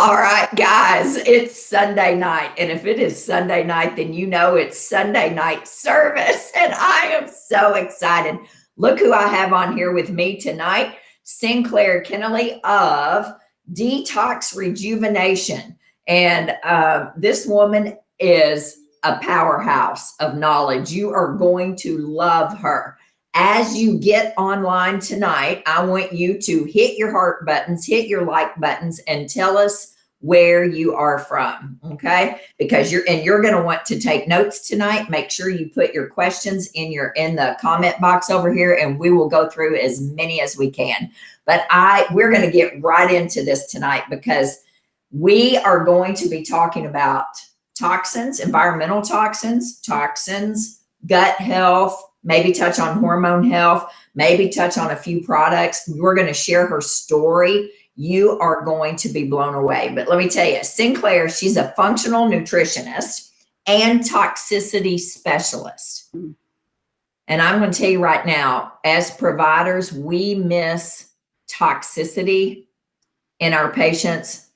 All right, guys, it's Sunday night. And if it is Sunday night, then you know it's Sunday night service. And I am so excited. Look who I have on here with me tonight, Sinclair Kennally of Detox Rejuvenation. And this woman is a powerhouse of knowledge. You are going to love her. As you get online tonight, I want you to hit your heart buttons, hit your like buttons, and tell us where you are from, okay? Because you're going to want to take notes tonight. Make sure you put your questions in the comment box over here, and we will go through as many as we can. But we're going to get right into this tonight because we are going to be talking about toxins, environmental toxins, gut health, maybe touch on hormone health, maybe touch on a few products. We're going to share her story. You are going to be blown away. But let me tell you, Sinclair, she's a functional nutritionist and toxicity specialist. And I'm going to tell you right now, as providers, we miss toxicity in our patients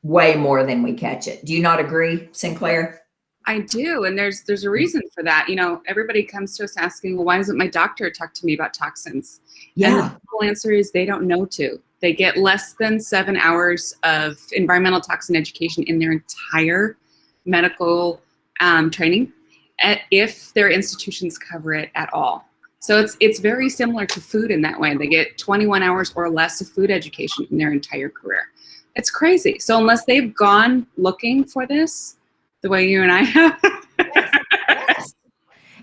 way more than we catch it. Do you not agree, Sinclair? I do. And there's a reason for that. You know, everybody comes to us asking, well, why doesn't my doctor talk to me about toxins? Yeah. And the simple answer is they don't know to. They get less than 7 hours of environmental toxin education in their entire medical training, if their institutions cover it at all. So it's very similar to food in that way. They get 21 hours or less of food education in their entire career. It's crazy. So unless they've gone looking for this, the way you and I have,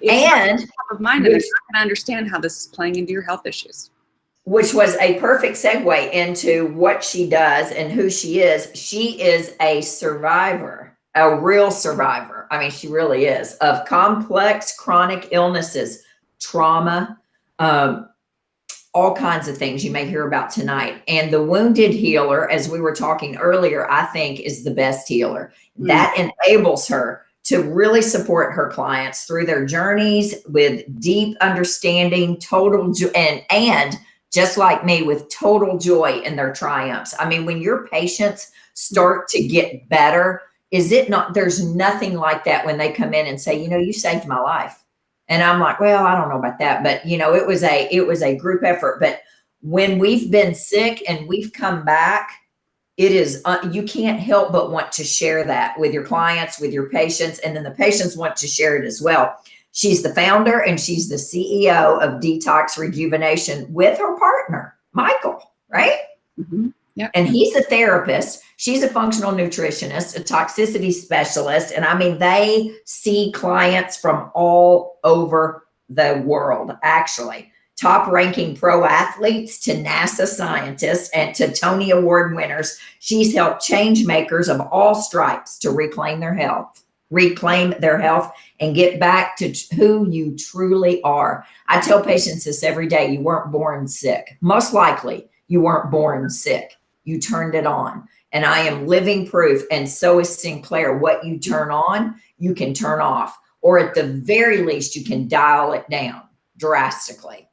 Yes. and top of mind, and they're not going to understand how this is playing into your health issues. Which was a perfect segue into what she does and who she is. She is a survivor, a real survivor. I mean, she really is, of complex chronic illnesses, trauma, all kinds of things you may hear about tonight. And the wounded healer, as we were talking earlier, I think is the best healer. That enables her to really support her clients through their journeys with deep understanding, total joy, and just like me, with total joy in their triumphs. I mean, when your patients start to get better, is it not, there's nothing like that when they come in and say, you know, you saved my life. And I'm like, well, I don't know about that, but you know, it was a group effort. But when we've been sick and we've come back, it is, you can't help but want to share that with your clients, with your patients, and then the patients want to share it as well. She's the founder and she's the CEO of Detox Rejuvenation with her partner, Michael, right? Mm-hmm. Yep. And he's a therapist. She's a functional nutritionist, a toxicity specialist. And I mean, they see clients from all over the world, actually. Top ranking pro athletes to NASA scientists and to Tony Award winners. She's helped change makers of all stripes to reclaim their health and get back to who you truly are. I tell patients this every day. You weren't born sick. Most likely you weren't born sick. You turned it on. And I am living proof. And so is Sinclair. What you turn on, you can turn off. Or at the very least, you can dial it down drastically.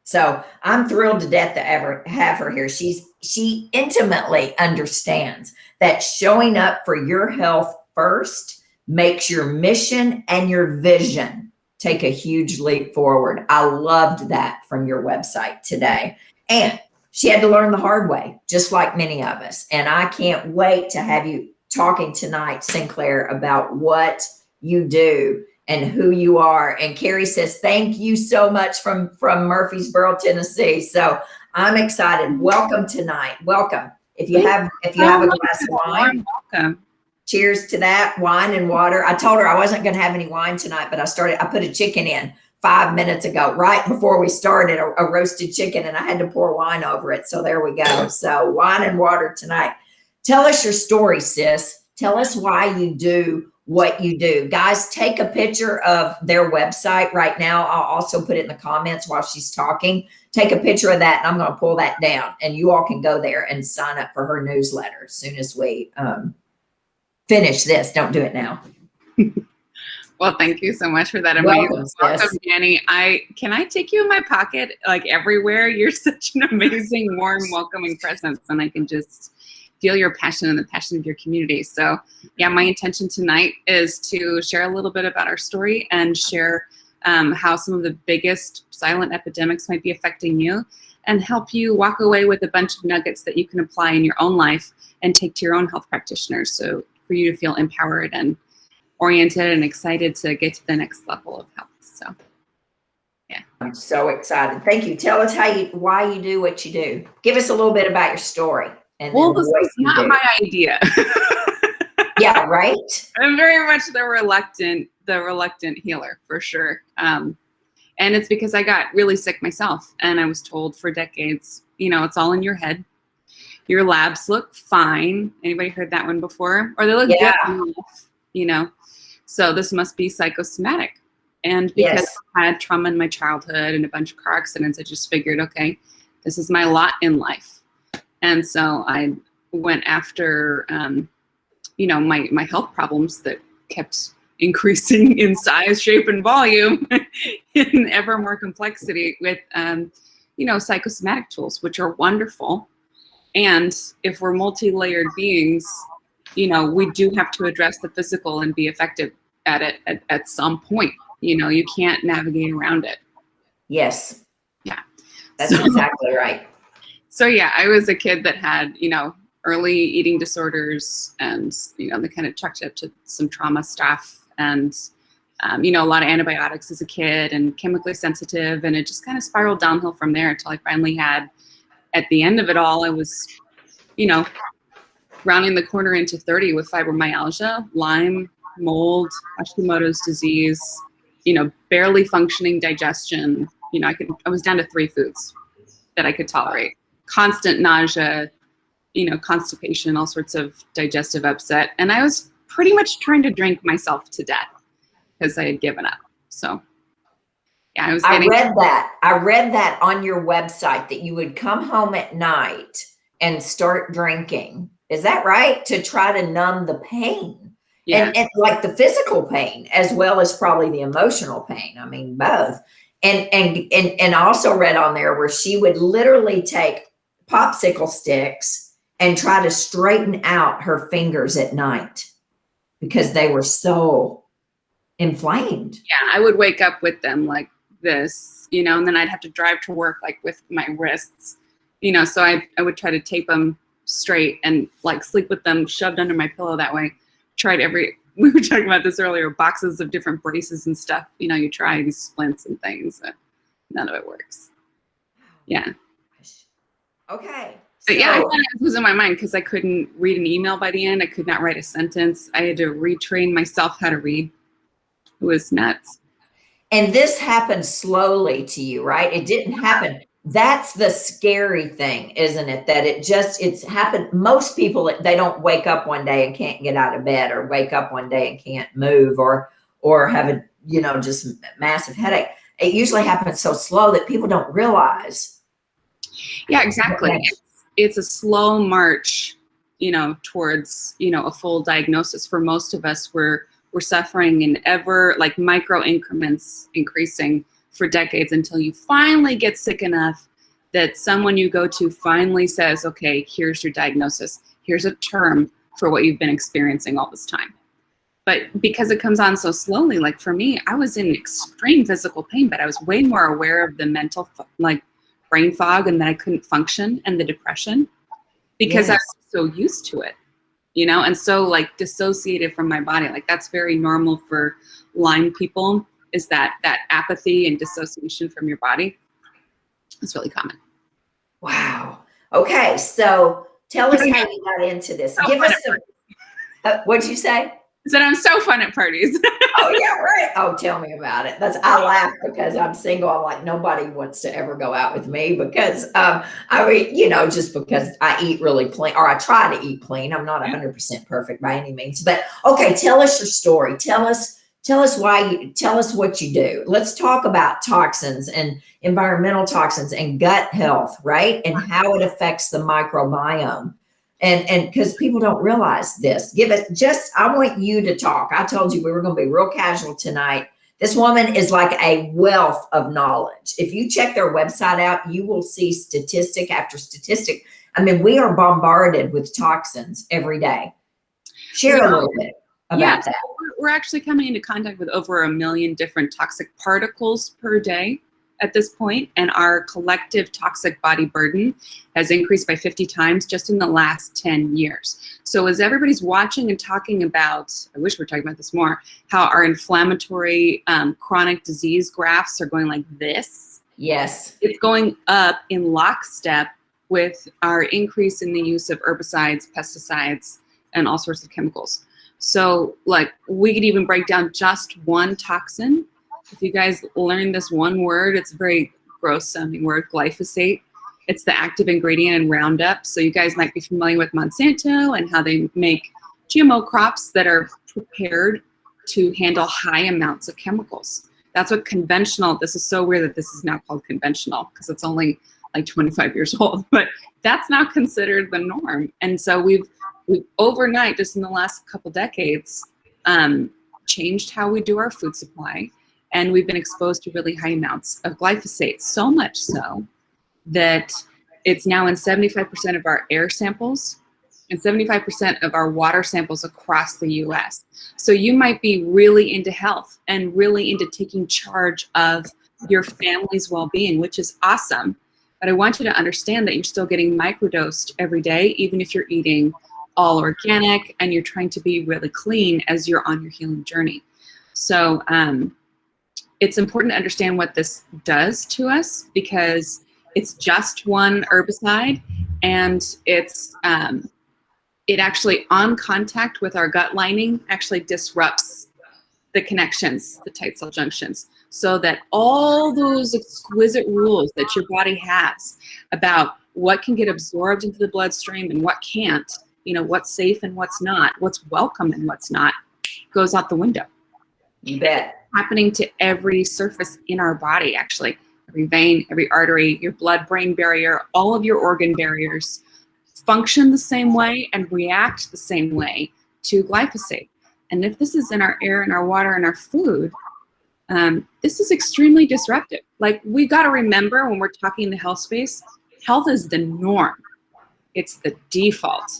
So I'm thrilled to death to ever have her here. She intimately understands that showing up for your health first makes your mission and your vision take a huge leap forward. I loved that from your website today. And she had to learn the hard way, just like many of us. And I can't wait to have you talking tonight, Sinclair, about what you do and who you are. And Carrie says, thank you so much from Murfreesboro, Tennessee. So I'm excited. Welcome tonight. Welcome. If you have a glass of wine, welcome. Cheers to that, wine and water. I told her I wasn't going to have any wine tonight, but I put a chicken in 5 minutes ago, right before we started, a roasted chicken, and I had to pour wine over it. So there we go. So wine and water tonight. Tell us your story, sis. Tell us why you do what you do. Guys, take a picture of their website right now. I'll also put it in the comments while she's talking. Take a picture of that, and I'm going to pull that down, and you all can go there and sign up for her newsletter as soon as we finish this. Don't do it now. Well, thank you so much for that amazing welcome, Dani. Can I take you in my pocket, like everywhere? You're such an amazing, warm, welcoming presence, and I can just feel your passion and the passion of your community. So yeah, my intention tonight is to share a little bit about our story and share how some of the biggest silent epidemics might be affecting you, and help you walk away with a bunch of nuggets that you can apply in your own life and take to your own health practitioners. So for you to feel empowered and oriented and excited to get to the next level of health. So yeah. I'm so excited. Thank you. Tell us why you do what you do. Give us a little bit about your story. And well, this is not my idea. Yeah, right. I'm very much the reluctant healer, for sure. And it's because I got really sick myself, and I was told for decades, it's all in your head. Your labs look fine. Anybody heard that one before? Or they look good enough, So this must be psychosomatic. And because I had trauma in my childhood and a bunch of car accidents, I just figured, okay, this is my lot in life. And so I went after, my health problems that kept increasing in size, shape, and volume in ever more complexity with, psychosomatic tools, which are wonderful. And if we're multi-layered beings, we do have to address the physical and be effective at it at some point. You can't navigate around it. Yes. Yeah. That's exactly right. So yeah, I was a kid that had, early eating disorders, and, they kind of chucked it up to some trauma stuff, and, a lot of antibiotics as a kid, and chemically sensitive. And it just kind of spiraled downhill from there until I finally had, at the end of it all, I was, rounding the corner into 30 with fibromyalgia, Lyme, mold, Hashimoto's disease, barely functioning digestion. I was down to 3 foods that I could tolerate. Constant nausea, constipation, all sorts of digestive upset. And I was pretty much trying to drink myself to death because I had given up. So yeah, I read that on your website, that you would come home at night and start drinking. Is that right? To try to numb the pain. Yeah. And like the physical pain, as well as probably the emotional pain. I mean, both. And I also read on there where she would literally take popsicle sticks and try to straighten out her fingers at night because they were so inflamed. Yeah, I would wake up with them like this, and then I'd have to drive to work like with my wrists, so I would try to tape them straight and like sleep with them shoved under my pillow that way. We were talking about this earlier, boxes of different braces and stuff. You try these splints and things. None of it works. Yeah. Okay. But yeah, I thought it was in my mind because I couldn't read an email by the end. I could not write a sentence. I had to retrain myself how to read. It was nuts. And this happened slowly to you, right? It didn't happen. That's the scary thing, isn't it? That it's happened. Most people, they don't wake up one day and can't get out of bed, or wake up one day and can't move, or have a, just massive headache. It usually happens so slow that people don't realize. Yeah, exactly. It's a slow march, towards, a full diagnosis. For most of us, we're suffering in ever like micro increments, increasing for decades, until you finally get sick enough that someone you go to finally says, okay, here's your diagnosis. Here's a term for what you've been experiencing all this time. But because it comes on so slowly, like for me, I was in extreme physical pain, but I was way more aware of the mental, brain fog, and that I couldn't function, and the depression, because I was so used to it, and so dissociated from my body. Like that's very normal for Lyme people, is that apathy and dissociation from your body. It's really common. Wow. Okay. So tell us how you got into this. Give us some, what'd you say? I said, I'm so fun at parties. Oh yeah, right. Oh, tell me about it. I laugh because I'm single. I'm like, nobody wants to ever go out with me because, just because I eat really clean, or I try to eat clean. I'm not 100% perfect by any means, but okay. Tell us your story. Tell us what you do. Let's talk about toxins and environmental toxins and gut health, right? And how it affects the microbiome. And because people don't realize this, I want you to talk. I told you we were going to be real casual tonight. This woman is like a wealth of knowledge. If you check their website out, you will see statistic after statistic I mean, we are bombarded with toxins every day. Share a little bit about that. We're actually coming into contact with over 1 million different toxic particles per day at this point, and our collective toxic body burden has increased by 50 times just in the last 10 years. So as everybody's watching and talking about, I wish we were talking about this more, how our inflammatory chronic disease graphs are going like this. Yes. It's going up in lockstep with our increase in the use of herbicides, pesticides, and all sorts of chemicals. So like we could even break down just one toxin. If you guys learn this one word, it's a very gross sounding word, glyphosate. It's the active ingredient in Roundup. So you guys might be familiar with Monsanto and how they make GMO crops that are prepared to handle high amounts of chemicals. That's what conventional, this is so weird that this is now called conventional because it's only like 25 years old, but that's now considered the norm. And so we've overnight, just in the last couple decades, changed how we do our food supply. And we've been exposed to really high amounts of glyphosate, so much so that it's now in 75% of our air samples and 75% of our water samples across the US. So you might be really into health and really into taking charge of your family's well-being, which is awesome. But I want you to understand that you're still getting microdosed every day, even if you're eating all organic and you're trying to be really clean as you're on your healing journey. So it's important to understand what this does to us because it's just one herbicide and it's it actually on contact with our gut lining actually disrupts the connections, the tight cell junctions, so that all those exquisite rules that your body has about what can get absorbed into the bloodstream and what can't, you know, what's safe and what's not, what's welcome and what's not, goes out the window. You bet. Happening to every surface in our body, actually. Every vein, every artery, your blood-brain barrier, all of your organ barriers function the same way and react the same way to glyphosate. And if this is in our air and our water and our food, this is extremely disruptive. Like we got to remember when we're talking in the health space, health is the norm. It's the default.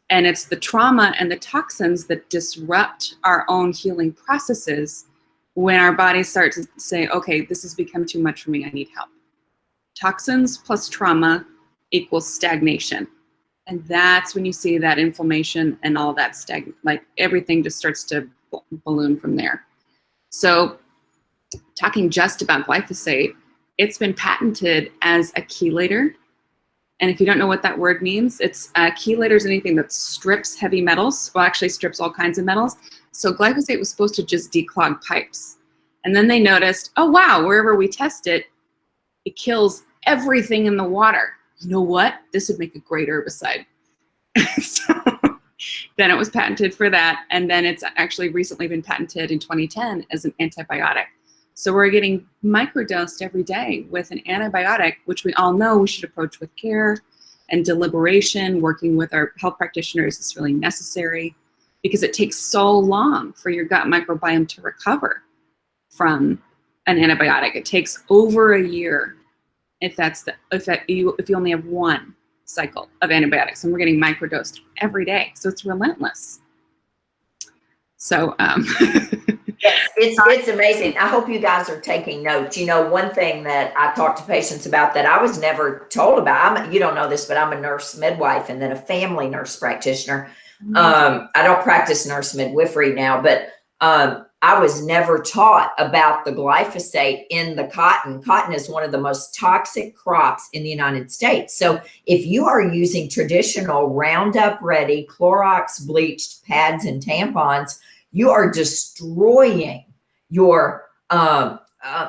And it's the trauma and the toxins that disrupt our own healing processes when our bodies start to say, okay, this has become too much for me, I need help. Toxins plus trauma equals stagnation. And that's when you see that inflammation and all that like everything just starts to balloon from there. So talking just about glyphosate, it's been patented as a chelator. And if you don't know what that word means, it's chelator is anything that strips heavy metals, well actually strips all kinds of metals. So glyphosate was supposed to just declog pipes. And then they noticed, oh wow, wherever we test it, it kills everything in the water. You know what? This would make a great herbicide. So then it was patented for that. And then it's actually recently been patented in 2010 as an antibiotic. So we're getting microdosed every day with an antibiotic, which we all know we should approach with care and deliberation. Working with our health practitioners is really necessary because it takes so long for your gut microbiome to recover from an antibiotic. It takes over a year if you only have one cycle of antibiotics, and we're getting microdosed every day. So it's relentless. So yes, it's amazing. I hope you guys are taking notes. You know, one thing that I talk to patients about that I was never told about, you don't know this, but I'm a nurse midwife and then a family nurse practitioner. I don't practice nurse midwifery now, but I was never taught about the glyphosate in the cotton. Cotton is one of the most toxic crops in the United States. So if you are using traditional Roundup Ready, Clorox bleached pads and tampons, you are destroying your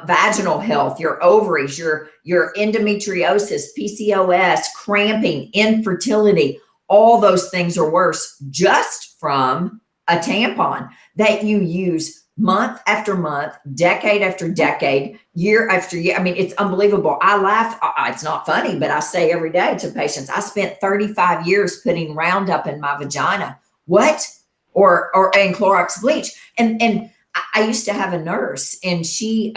vaginal health, your ovaries, your endometriosis, PCOS, cramping, infertility. All those things are worse just from a tampon that you use month after month, decade after decade, year after year. I mean, it's unbelievable. I laugh. It's not funny, but I say every day to patients, I spent 35 years putting Roundup in my vagina. What? And Clorox bleach. And I used to have a nurse, and she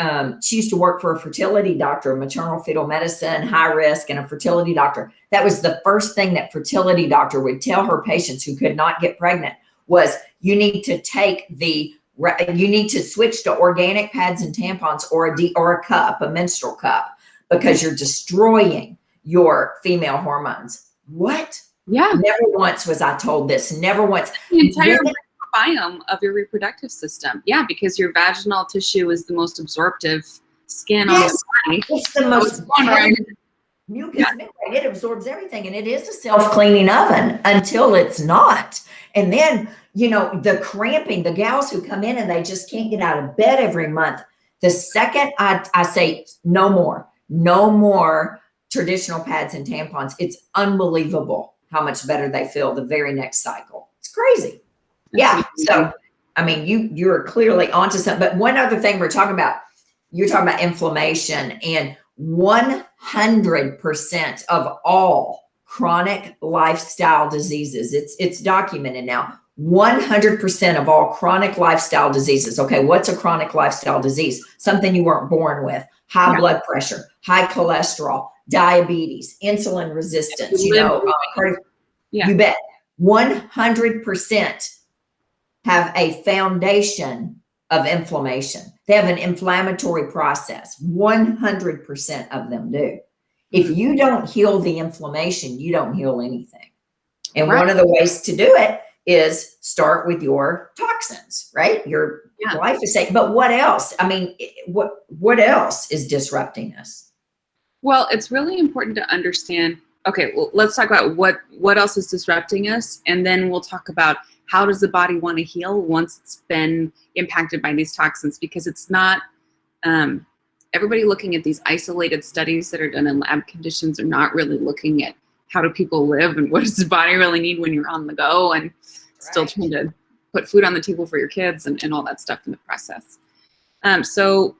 used to work for a fertility doctor, maternal fetal medicine, high risk, and a fertility doctor. That was the first thing that fertility doctor would tell her patients who could not get pregnant was, you need to switch to organic pads and tampons, or a cup, a menstrual cup, because you're destroying your female hormones. What? Yeah. Never once was I told this. Never once. The entire microbiome of your reproductive system. Yeah, because your vaginal tissue is the most absorptive skin on the body. It's the most mucus membrane. It absorbs everything, and it is a self-cleaning oven until it's not. And then, the cramping, the gals who come in and they just can't get out of bed every month. The second I say no more traditional pads and tampons, it's unbelievable how much better they feel the very next cycle. It's crazy. Yeah. So, I mean, you're clearly onto something. But one other thing you're talking about inflammation, and 100% of all chronic lifestyle diseases, it's documented now, 100% of all chronic lifestyle diseases. Okay, what's a chronic lifestyle disease? Something you weren't born with. High blood pressure, high cholesterol, diabetes, insulin resistance, you bet. 100% have a foundation of inflammation. They have an inflammatory process. 100% of them do. If you don't heal the inflammation, you don't heal anything. And one of the ways to do it is start with your toxins, right? Your glyphosate. But what else? I mean, what else is disrupting us? Well, it's really important to understand. Okay, well, let's talk about what else is disrupting us, and then we'll talk about how does the body want to heal once it's been impacted by these toxins, because it's not everybody looking at these isolated studies that are done in lab conditions are not really looking at how do people live and what does the body really need when you're on the go and still trying to put food on the table for your kids and all that stuff in the process. So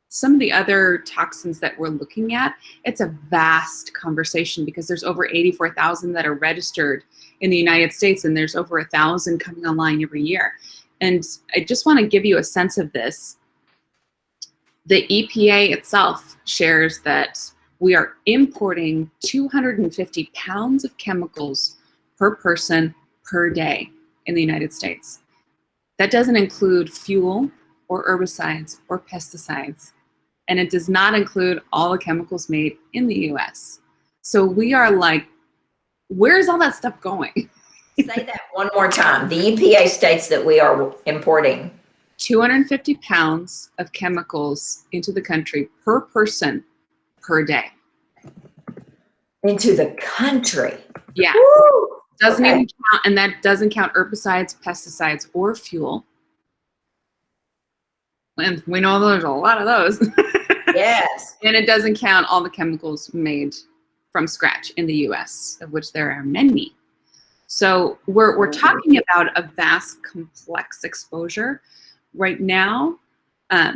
some of the other toxins that we're looking at, it's a vast conversation because there's over 84,000 that are registered in the United States, and there's over 1,000 coming online every year. And I just want to give you a sense of this. The EPA itself shares that we are importing 250 pounds of chemicals per person per day in the United States. That doesn't include fuel or herbicides or pesticides. And it does not include all the chemicals made in the US. So we are like, where's all that stuff going? Say that one more time. The EPA states that we are importing 250 pounds of chemicals into the country per person per day. Into the country. Yeah. Woo! Doesn't even count, and that doesn't count herbicides, pesticides, or fuel. And we know there's a lot of those. Yes. And it doesn't count all the chemicals made from scratch in the US, of which there are many. So we're talking about a vast, complex exposure. Right now,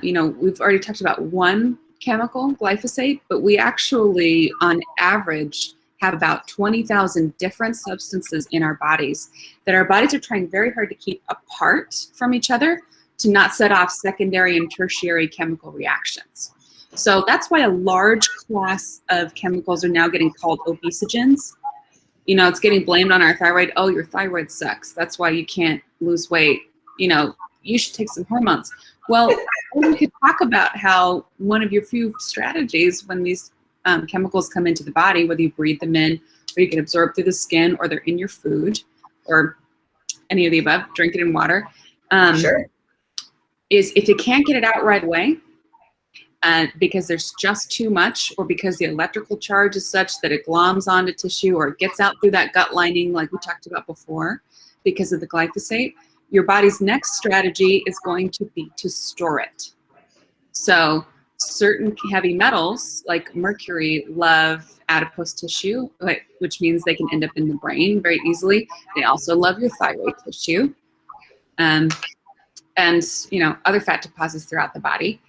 we've already talked about one chemical, glyphosate, but we actually, on average, have about 20,000 different substances in our bodies that our bodies are trying very hard to keep apart from each other to not set off secondary and tertiary chemical reactions. So that's why a large class of chemicals are now getting called obesogens. It's getting blamed on our thyroid. Oh, your thyroid sucks. That's why you can't lose weight. You should take some hormones. Well, we could talk about how one of your few strategies when these chemicals come into the body, whether you breathe them in or you get absorbed through the skin or they're in your food or any of the above, drink it in water, is if you can't get it out right away, because there's just too much or because the electrical charge is such that it gloms onto tissue or it gets out through that gut lining like we talked about before because of the glyphosate, your body's next strategy is going to be to store it. So certain heavy metals like mercury love adipose tissue, which means they can end up in the brain very easily. They also love your thyroid tissue and other fat deposits throughout the body.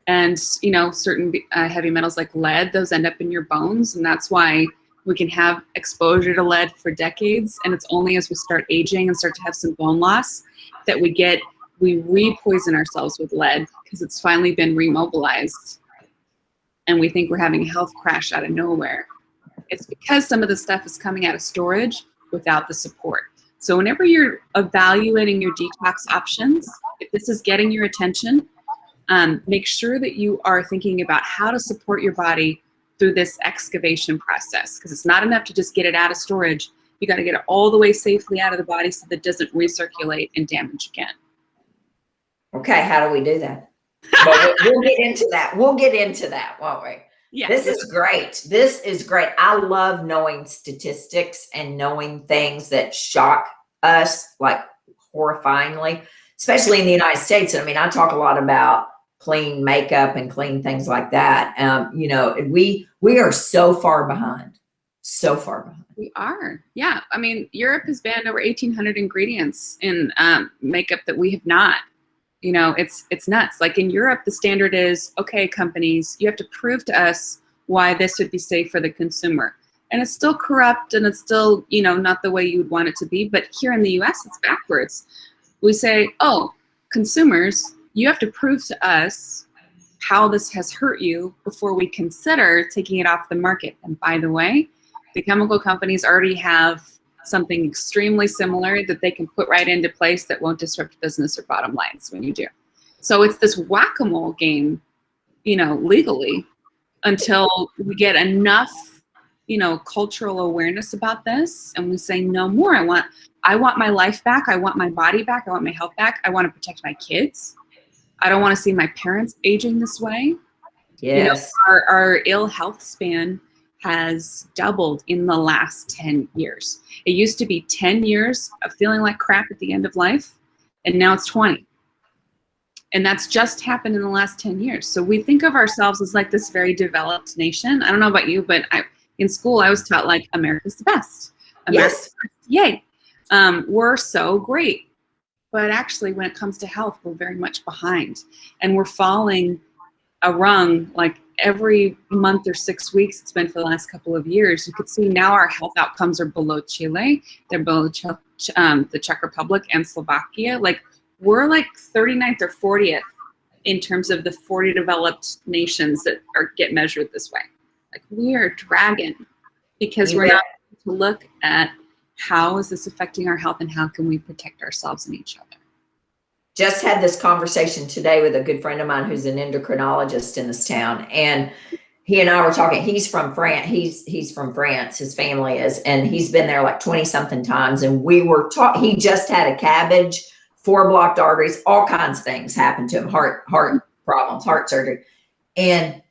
And, certain heavy metals like lead, those end up in your bones. And that's why we can have exposure to lead for decades. And it's only as we start aging and start to have some bone loss that we get we re-poison ourselves with lead because it's finally been remobilized, and we think we're having a health crash out of nowhere. It's because some of the stuff is coming out of storage without the support. So whenever you're evaluating your detox options, if this is getting your attention, make sure that you are thinking about how to support your body through this excavation process, because it's not enough to just get it out of storage. You got to get it all the way safely out of the body so that it doesn't recirculate and damage again. Okay, how do we do that? But we'll get into that. We'll get into that, won't we? Yeah. This is great. This is great. I love knowing statistics and knowing things that shock us, like horrifyingly, especially in the United States. I mean, I talk a lot about clean makeup and clean things like that. You know, we are so far behind. So far behind. We are. Yeah. I mean, Europe has banned over 1,800 ingredients in makeup that we have not. You know, it's nuts. Like in Europe, the standard is, okay, companies, you have to prove to us why this would be safe for the consumer. And it's still corrupt and it's still, you know, not the way you would want it to be. But here in the US, it's backwards. We say, oh, consumers, you have to prove to us how this has hurt you before we consider taking it off the market. And by the way, the chemical companies already have something extremely similar that they can put right into place that won't disrupt business or bottom lines when you do. So it's this whack-a-mole game, you know, legally, until we get enough, you know, cultural awareness about this and we say no more. I want my life back. I want my body back. I want my health back. I want to protect my kids. I don't want to see my parents aging this way. Yes. You know, our ill health span has doubled in the last 10 years. It used to be 10 years of feeling like crap at the end of life, and now it's 20. And that's just happened in the last 10 years. So we think of ourselves as like this very developed nation. I don't know about you, but in school, I was taught like America's the best. America's the best. Yay. We're so great. But actually, when it comes to health, we're very much behind. And we're falling a rung like every month or 6 weeks. It's been for the last couple of years. You could see now our health outcomes are below Chile. They're below the Czech Republic and Slovakia. Like we're like 39th or 40th in terms of the 40 developed nations that get measured this way. Like we are dragging because we're not able to look at how is this affecting our health and how can we protect ourselves and each other. Just had this conversation today with a good friend of mine who's an endocrinologist in this town, and he and I were talking. He's from France. He's from France. His family is, and he's been there like 20 something times. And we were he just had a cabbage, 4 blocked arteries, all kinds of things happened to him, heart problems, heart surgery. And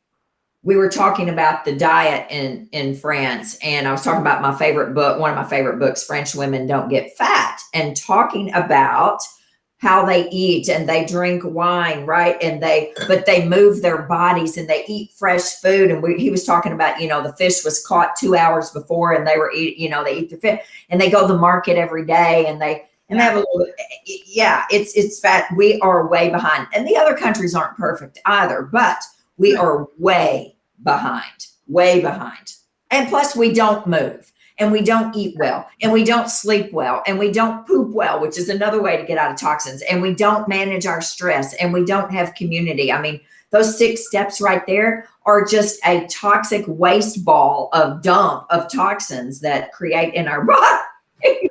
we were talking about the diet in France, and I was talking about my favorite book, one of my favorite books, French Women Don't Get Fat, and talking about how they eat and they drink wine, right? But they move their bodies and they eat fresh food. And he was talking about, you know, the fish was caught 2 hours before and they were eating, you know, they eat the fish and they go to the market every day and they have a little, it's fat. We are way behind. And the other countries aren't perfect either, but we are way behind. And plus we don't move. And we don't eat well, and we don't sleep well, and we don't poop well, which is another way to get out of toxins. And we don't manage our stress, and we don't have community. I mean, those 6 steps right there are just a toxic waste ball of dump of toxins that create in our body.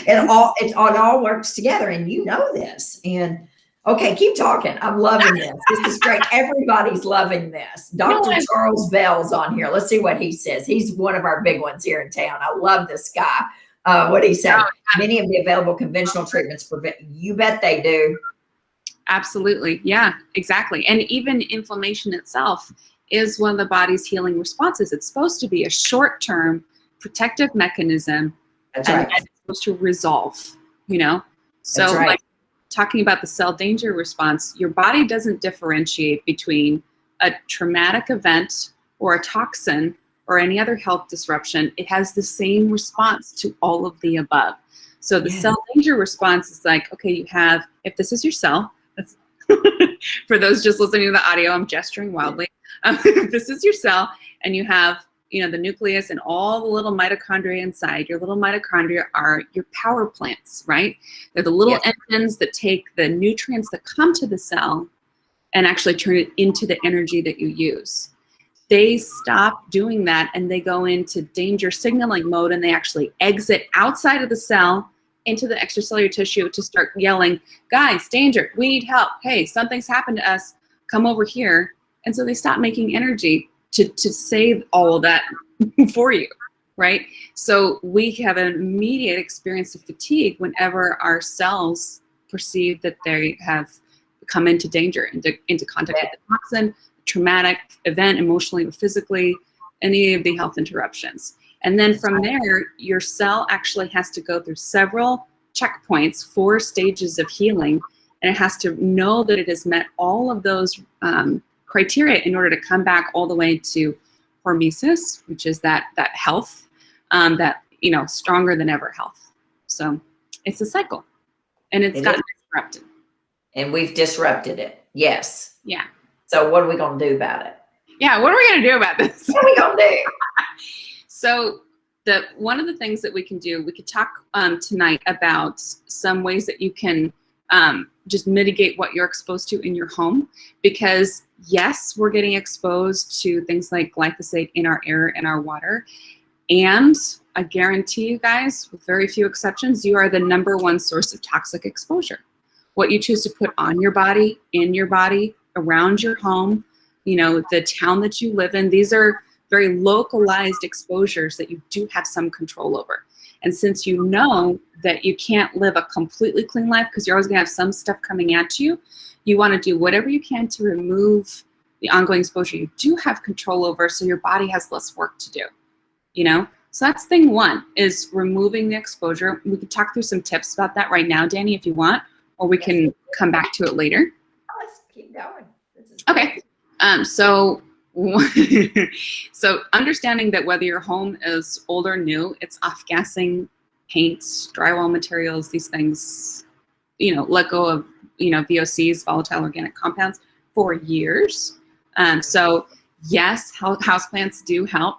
And it all works together, and you know this. And okay, keep talking. I'm loving this. This is great. Everybody's loving this. Dr. Charles Bell's on here. Let's see what he says. He's one of our big ones here in town. I love this guy. What he said. Many of the available conventional treatments prevent. You bet they do. Absolutely. Yeah, exactly. And even inflammation itself is one of the body's healing responses. It's supposed to be a short-term protective mechanism. That's right. And it's supposed to resolve, you know? So That's right. Like talking about the cell danger response, your body doesn't differentiate between a traumatic event or a toxin or any other health disruption. It has the same response to all of the above. So the cell danger response is like, okay, you have, if this is your cell, that's for those just listening to the audio, I'm gesturing wildly. If this is your cell and you have the nucleus and all the little mitochondria inside. Your little mitochondria are your power plants, right? They're the little engines that take the nutrients that come to the cell and actually turn it into the energy that you use. They stop doing that and they go into danger signaling mode, and they actually exit outside of the cell into the extracellular tissue to start yelling, guys, danger, we need help. Hey, something's happened to us. Come over here. And so they stop making energy to save all of that for you, right? So we have an immediate experience of fatigue whenever our cells perceive that they have come into danger, into contact with the toxin, traumatic event, emotionally or physically, any of the health interruptions. And then from there, your cell actually has to go through several checkpoints, 4 stages of healing, and it has to know that it has met all of those criteria in order to come back all the way to hormesis, which is that health, that stronger than ever health. So it's a cycle, and it's gotten disrupted. And we've disrupted it. Yes. Yeah. So what are we going to do about it? Yeah. What are we going to do about this? What are we going to do? So one of the things that we can do, we could talk tonight about some ways that you can just mitigate what you're exposed to in your home, because yes, we're getting exposed to things like glyphosate in our air and our water. And I guarantee you guys, with very few exceptions, you are the #1 source of toxic exposure. What you choose to put on your body, in your body, around your home, the town that you live in, these are very localized exposures that you do have some control over. And since you know that you can't live a completely clean life because you're always going to have some stuff coming at you, you want to do whatever you can to remove the ongoing exposure you do have control over, so your body has less work to do, So that's thing 1, is removing the exposure. We could talk through some tips about that right now, Dani, if you want, or we can come back to it later. Let's keep going. Okay. So understanding that whether your home is old or new, it's off-gassing paints, drywall materials, these things, let go of, VOCs, volatile organic compounds, for years. So yes, houseplants do help.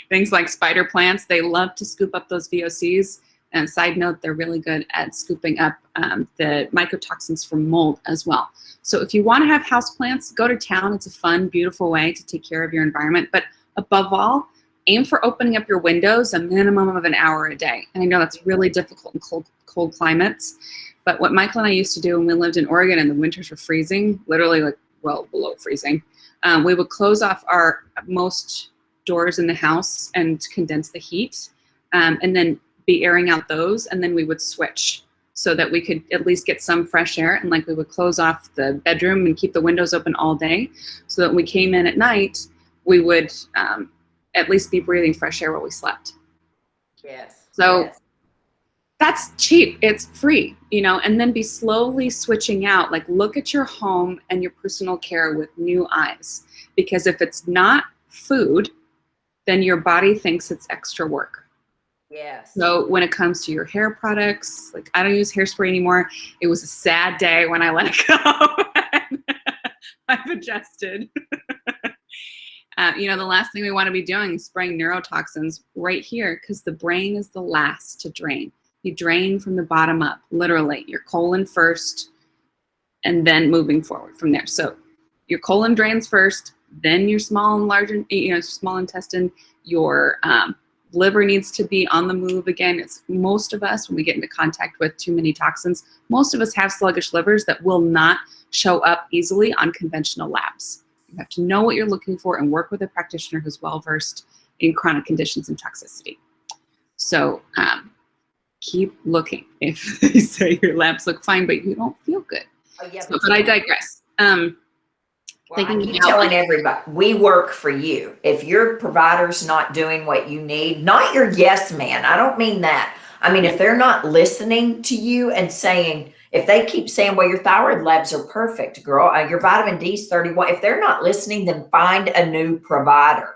Things like spider plants, they love to scoop up those VOCs. And side note, they're really good at scooping up the mycotoxins from mold as well. So if you want to have houseplants, go to town. It's a fun, beautiful way to take care of your environment. But above all, aim for opening up your windows a minimum of an hour a day. And I know that's really difficult in cold climates. But what Michael and I used to do when we lived in Oregon and the winters were freezing, literally like well below freezing, we would close off our most doors in the house and condense the heat, and then be airing out those, and then we would switch so that we could at least get some fresh air. And we would close off the bedroom and keep the windows open all day, so that when we came in at night, we would at least be breathing fresh air while we slept. Yes. So that's cheap. It's free, and then be slowly switching out. Look at your home and your personal care with new eyes, because if it's not food, then your body thinks it's extra work. Yes. So when it comes to your hair products, I don't use hairspray anymore. It was a sad day when I let it go. I've adjusted. The last thing we want to be doing is spraying neurotoxins right here, because the brain is the last to drain. You drain from the bottom up, literally. Your colon first, and then moving forward from there. So your colon drains first, then your small and large, small intestine, your liver needs to be on the move again. It's most of us, when we get into contact with too many toxins, most of us have sluggish livers that will not show up easily on conventional labs. You have to know what you're looking for and work with a practitioner who's well-versed in chronic conditions and toxicity. So keep looking. If they say your labs look fine, but you don't feel good. Oh, yeah, but I digress. Well, I keep telling everybody, we work for you. If your provider's not doing what you need, not your yes man, I don't mean that. I mean, if they're not listening to you and saying, if they keep saying, well, your thyroid labs are perfect, girl, your vitamin D's 31, if they're not listening, then find a new provider.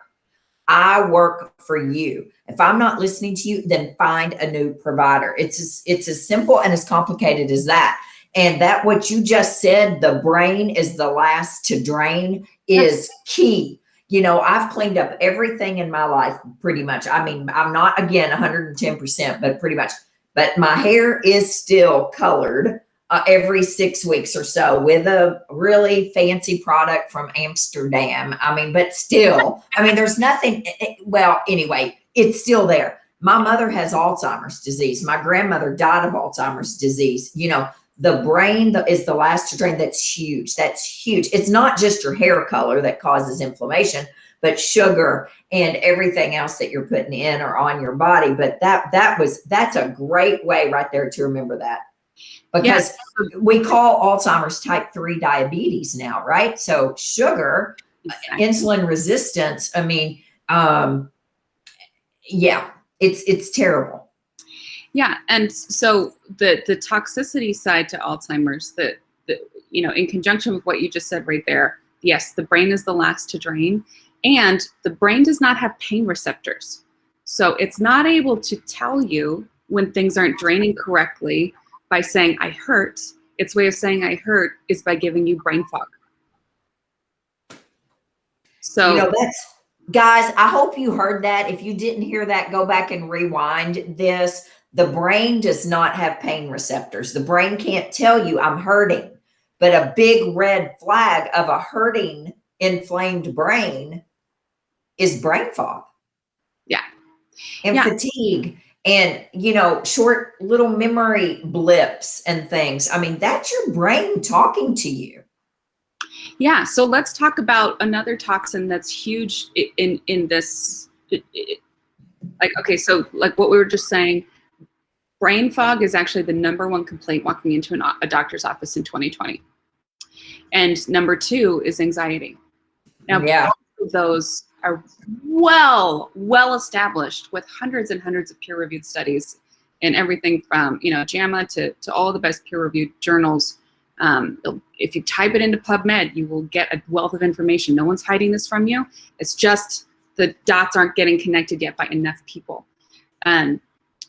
I work for you. If I'm not listening to you, then find a new provider. It's as simple and as complicated as that. And that what you just said, the brain is the last to drain, is key. I've cleaned up everything in my life pretty much. I mean, I'm not, again, 110%, but pretty much. But my hair is still colored every 6 weeks or so with a really fancy product from Amsterdam. I mean, but still, I mean, there's nothing. Well, anyway, it's still there. My mother has Alzheimer's disease. My grandmother died of Alzheimer's disease. The brain is the last to drain. That's huge. That's huge. It's not just your hair color that causes inflammation, but sugar and everything else that you're putting in or on your body. But that's a great way right there to remember that, because we call Alzheimer's type 3 diabetes now, right? So sugar, insulin resistance. I mean, it's terrible. Yeah, and so the toxicity side to Alzheimer's, in conjunction with what you just said right there, yes, the brain is the last to drain, and the brain does not have pain receptors. So it's not able to tell you when things aren't draining correctly by saying, I hurt. Its way of saying I hurt is by giving you brain fog. So guys, I hope you heard that. If you didn't hear that, go back and rewind this. The brain does not have pain receptors. The brain can't tell you I'm hurting, but a big red flag of a hurting, inflamed brain is brain fog. Yeah. And fatigue and, short little memory blips and things. I mean, that's your brain talking to you. Yeah. So let's talk about another toxin that's huge in this. So what we were just saying, brain fog is actually the #1 complaint walking into a doctor's office in 2020. And #2 is anxiety. Now, both of those are well established with hundreds and hundreds of peer-reviewed studies and everything from, JAMA to all the best peer-reviewed journals. If you type it into PubMed, you will get a wealth of information. No one's hiding this from you. It's just the dots aren't getting connected yet by enough people.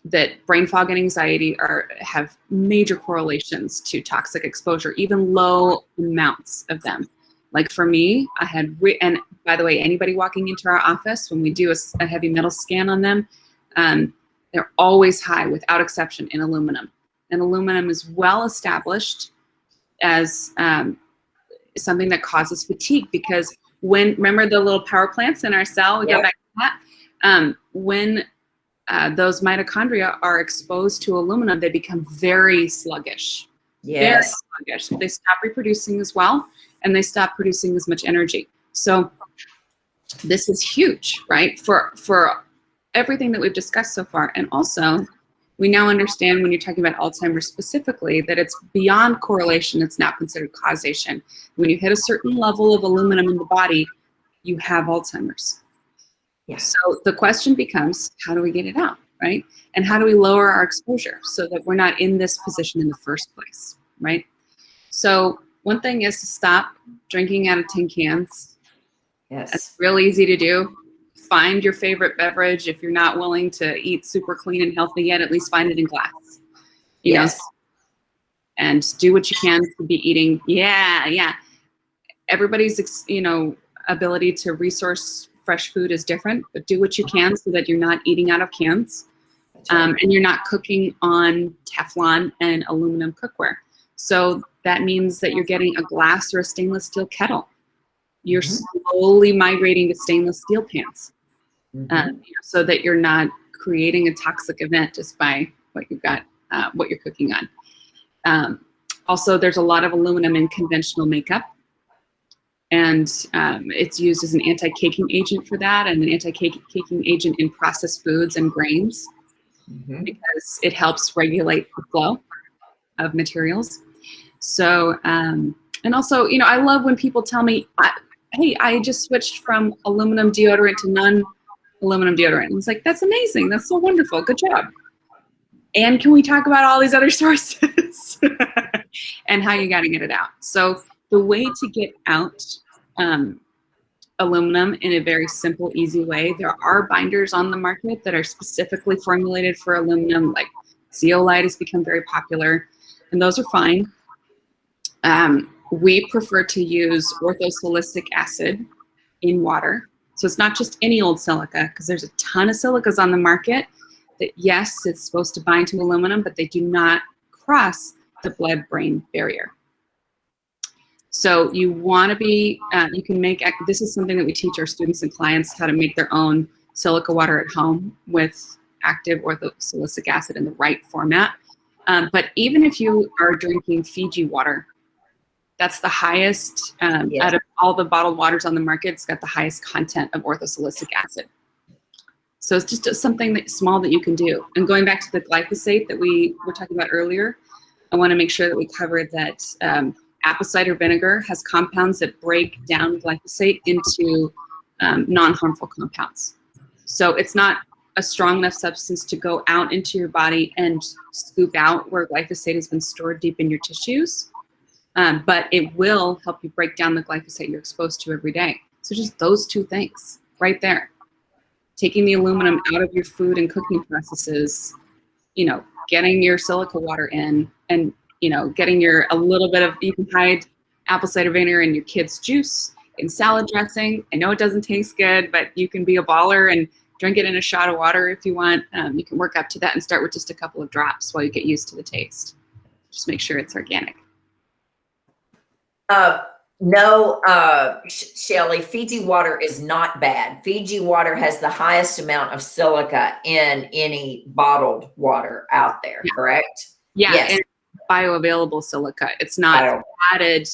That brain fog and anxiety have major correlations to toxic exposure, even low amounts of them. Like for me, I had, and by the way, anybody walking into our office, when we do a heavy metal scan on them, they're always high without exception in aluminum. And aluminum is well established as something that causes fatigue, because remember the little power plants in our cell, we go back to that, when those mitochondria are exposed to aluminum, they become very sluggish. Yes. Very sluggish. They stop reproducing as well, and they stop producing as much energy. So this is huge, right? For everything that we've discussed so far. And also, we now understand when you're talking about Alzheimer's specifically, that it's beyond correlation, it's now considered causation. When you hit a certain level of aluminum in the body, you have Alzheimer's. Yeah. So the question becomes, how do we get it out, right? And how do we lower our exposure so that we're not in this position in the first place, right? So one thing is to stop drinking out of tin cans. Yes. That's real easy to do. Find your favorite beverage. If you're not willing to eat super clean and healthy yet, at least find it in glass. You know, and do what you can to be eating. Yeah. Everybody's, ability to resource fresh food is different, but do what you can so that you're not eating out of cans, and you're not cooking on Teflon and aluminum cookware. So that means that you're getting a glass or a stainless steel kettle. You're slowly migrating to stainless steel pans, so that you're not creating a toxic event just by what you've got, what you're cooking on. Also, there's a lot of aluminum in conventional makeup. And it's used as an anti-caking agent for that, and an anti-caking agent in processed foods and grains, because it helps regulate the flow of materials. So, and also, I love when people tell me, hey, I just switched from aluminum deodorant to non-aluminum deodorant. And it's like, that's amazing. That's so wonderful. Good job. And can we talk about all these other sources and how you got to get it out? So the way to get out aluminum in a very simple, easy way, there are binders on the market that are specifically formulated for aluminum, like zeolite has become very popular, and those are fine. We prefer to use orthosilicic acid in water So it's not just any old silica, because there's a ton of silicas on the market that, yes, it's supposed to bind to aluminum, but they do not cross the blood-brain barrier. So you want to be, you can make, this is something that we teach our students and clients, how to make their own silica water at home with active orthosilicic acid in the right format. But even if you are drinking Fiji water, that's the highest, out of all the bottled waters on the market, it's got the highest content of orthosilicic acid. So it's just something that small that you can do. And going back to the glyphosate that we were talking about earlier, I want to make sure that we cover that apple cider vinegar has compounds that break down glyphosate into non-harmful compounds. So it's not a strong enough substance to go out into your body and scoop out where glyphosate has been stored deep in your tissues, but it will help you break down the glyphosate you're exposed to every day. So just those two things right there. Taking the aluminum out of your food and cooking processes, you know, getting your silica water in, and, you know, getting a little bit of, you can hide apple cider vinegar in your kid's juice, in salad dressing. I know it doesn't taste good, but you can be a baller and drink it in a shot of water if you want. You can work up to that and start with just a couple of drops while you get used to the taste. Just make sure it's organic. No, Shelly, Fiji water is not bad. Fiji water has the highest amount of silica in any bottled water out there, correct? Yeah, yes. And bioavailable silica. It's not added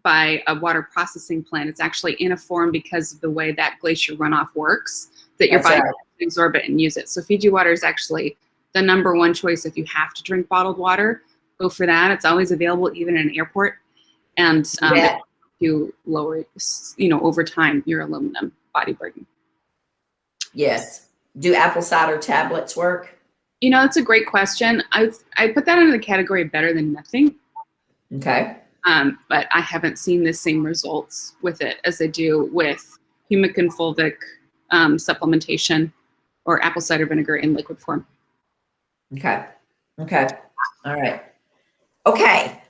by a water processing plant. It's actually in a form because of the way that glacier runoff works, that your body can absorb it and use it. So Fiji water is actually the #1 choice if you have to drink bottled water. Go for that. It's always available, even in an airport. And you lower, you know, over time, your aluminum body burden. Yes. Do apple cider tablets work? You know, it's a great question. I put that under the category of better than nothing. Okay. But I haven't seen the same results with it as I do with humic and fulvic supplementation or apple cider vinegar in liquid form. Okay. Okay. All right. Okay.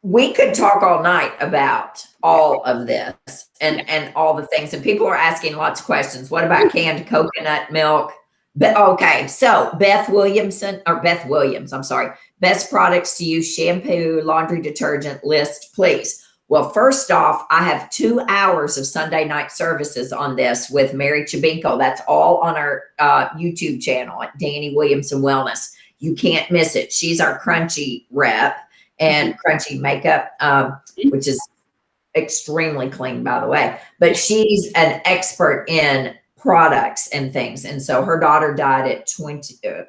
We could talk all night about all of this and all the things. And people are asking lots of questions. What about canned coconut milk? But okay, so Beth Williams, I'm sorry. Best products to use, shampoo, laundry detergent list, please. Well, first off, I have 2 hours of Sunday night services on this with Mary Chabinko. That's all on our YouTube channel at Dani Williamson Wellness. You can't miss it. She's our crunchy rep and crunchy makeup, which is extremely clean, by the way. But she's an expert in products and things. And so her daughter died at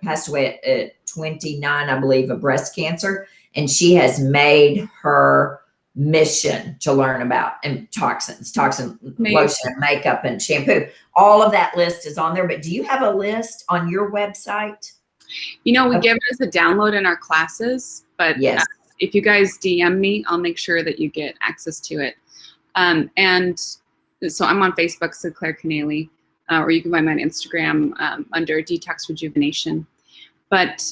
passed away at 29, I believe, of breast cancer. And she has made her mission to learn about toxins, toxin lotion, makeup, and shampoo. All of that list is on there. But do you have a list on your website? You know, we give it as a download in our classes, but yes. If you guys DM me, I'll make sure that you get access to it. And so I'm on Facebook, Sinclair Kennally, or you can find me on Instagram under Detox Rejuvenation. But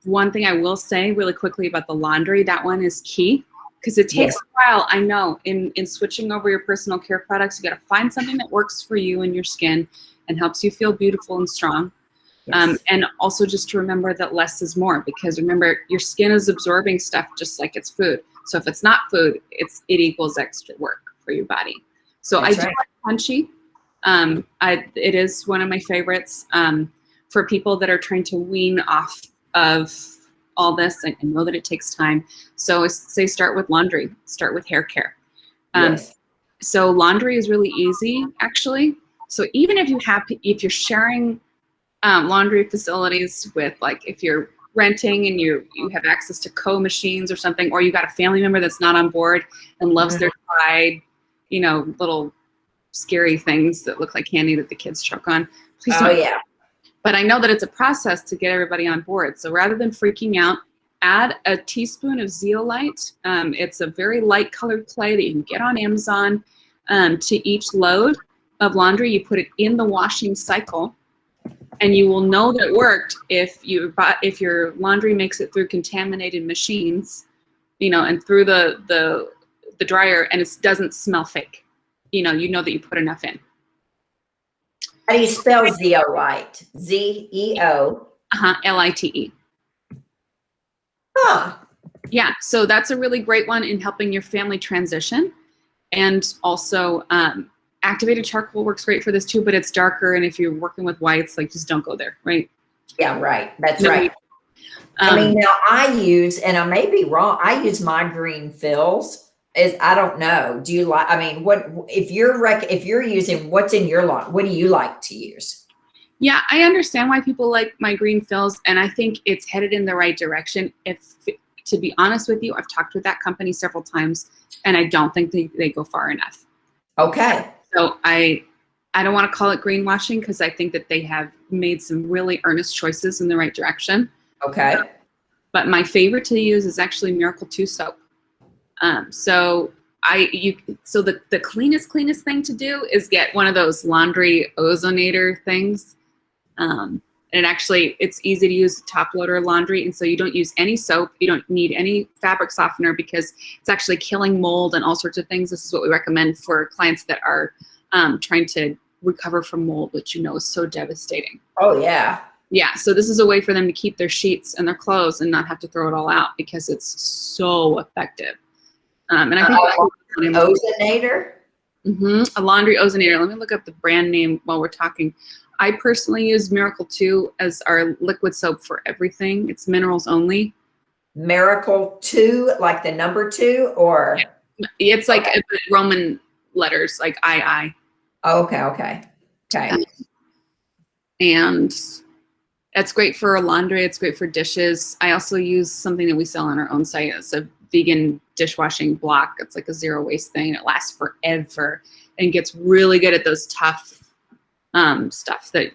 one thing I will say really quickly about the laundry, that one is key, because it takes a while. I know in switching over your personal care products, you got to find something that works for you and your skin and helps you feel beautiful and strong. And also just to remember that less is more, because remember, your skin is absorbing stuff just like it's food. So if it's not food, it equals extra work for your body. So I do like Punchy. It is one of my favorites for people that are trying to wean off of all this. I know that it takes time. So say start with laundry, start with hair care. So laundry is really easy, actually. So even if you're sharing laundry facilities with, like, if you're renting and you have access to co-machines or something, or you got a family member that's not on board and loves their Tide, you know, little scary things that look like candy that the kids choke on. Please don't. But I know that it's a process to get everybody on board. So rather than freaking out, add a teaspoon of zeolite. It's a very light colored clay that you can get on Amazon. To each load of laundry, you put it in the washing cycle. And you will know that it worked if your laundry makes it through contaminated machines, you know, and through the dryer, and it doesn't smell fake. You know that you put enough in. How do you spell zeolite? Z-E-O. Lite. Huh. Yeah, so that's a really great one in helping your family transition. And also activated charcoal works great for this too, but it's darker. And if you're working with whites, like just don't go there, right? Yeah, right. That's No. right. I mean, now I use, and I may be wrong, I use my green fills. I don't know. Do you like, I mean, what, if you're using, what's in your line? What do you like to use? Yeah, I understand why people like my green fills, and I think it's headed in the right direction. To be honest with you, I've talked with that company several times, and I don't think they go far enough. Okay. So I don't want to call it greenwashing because I think that they have made some really earnest choices in the right direction. Okay. But my favorite to use is actually Miracle 2 soap. So the cleanest thing to do is get one of those laundry ozonator things. And it's easy to use top loader laundry. And so you don't use any soap. You don't need any fabric softener because it's actually killing mold and all sorts of things. This is what we recommend for clients that are trying to recover from mold, which is so devastating. Oh, yeah. Yeah, so this is a way for them to keep their sheets and their clothes and not have to throw it all out because it's so effective. And I think ozonator? A laundry ozonator. Let me look up the brand name while we're talking. I personally use Miracle 2 as our liquid soap for everything. It's minerals only. Miracle 2, like the number 2, or? It's like Roman letters, like II. Oh, okay. And it's great for laundry. It's great for dishes. I also use something that we sell on our own site. It's a vegan dishwashing block. It's like a zero waste thing. It lasts forever and gets really good at those tough stuff that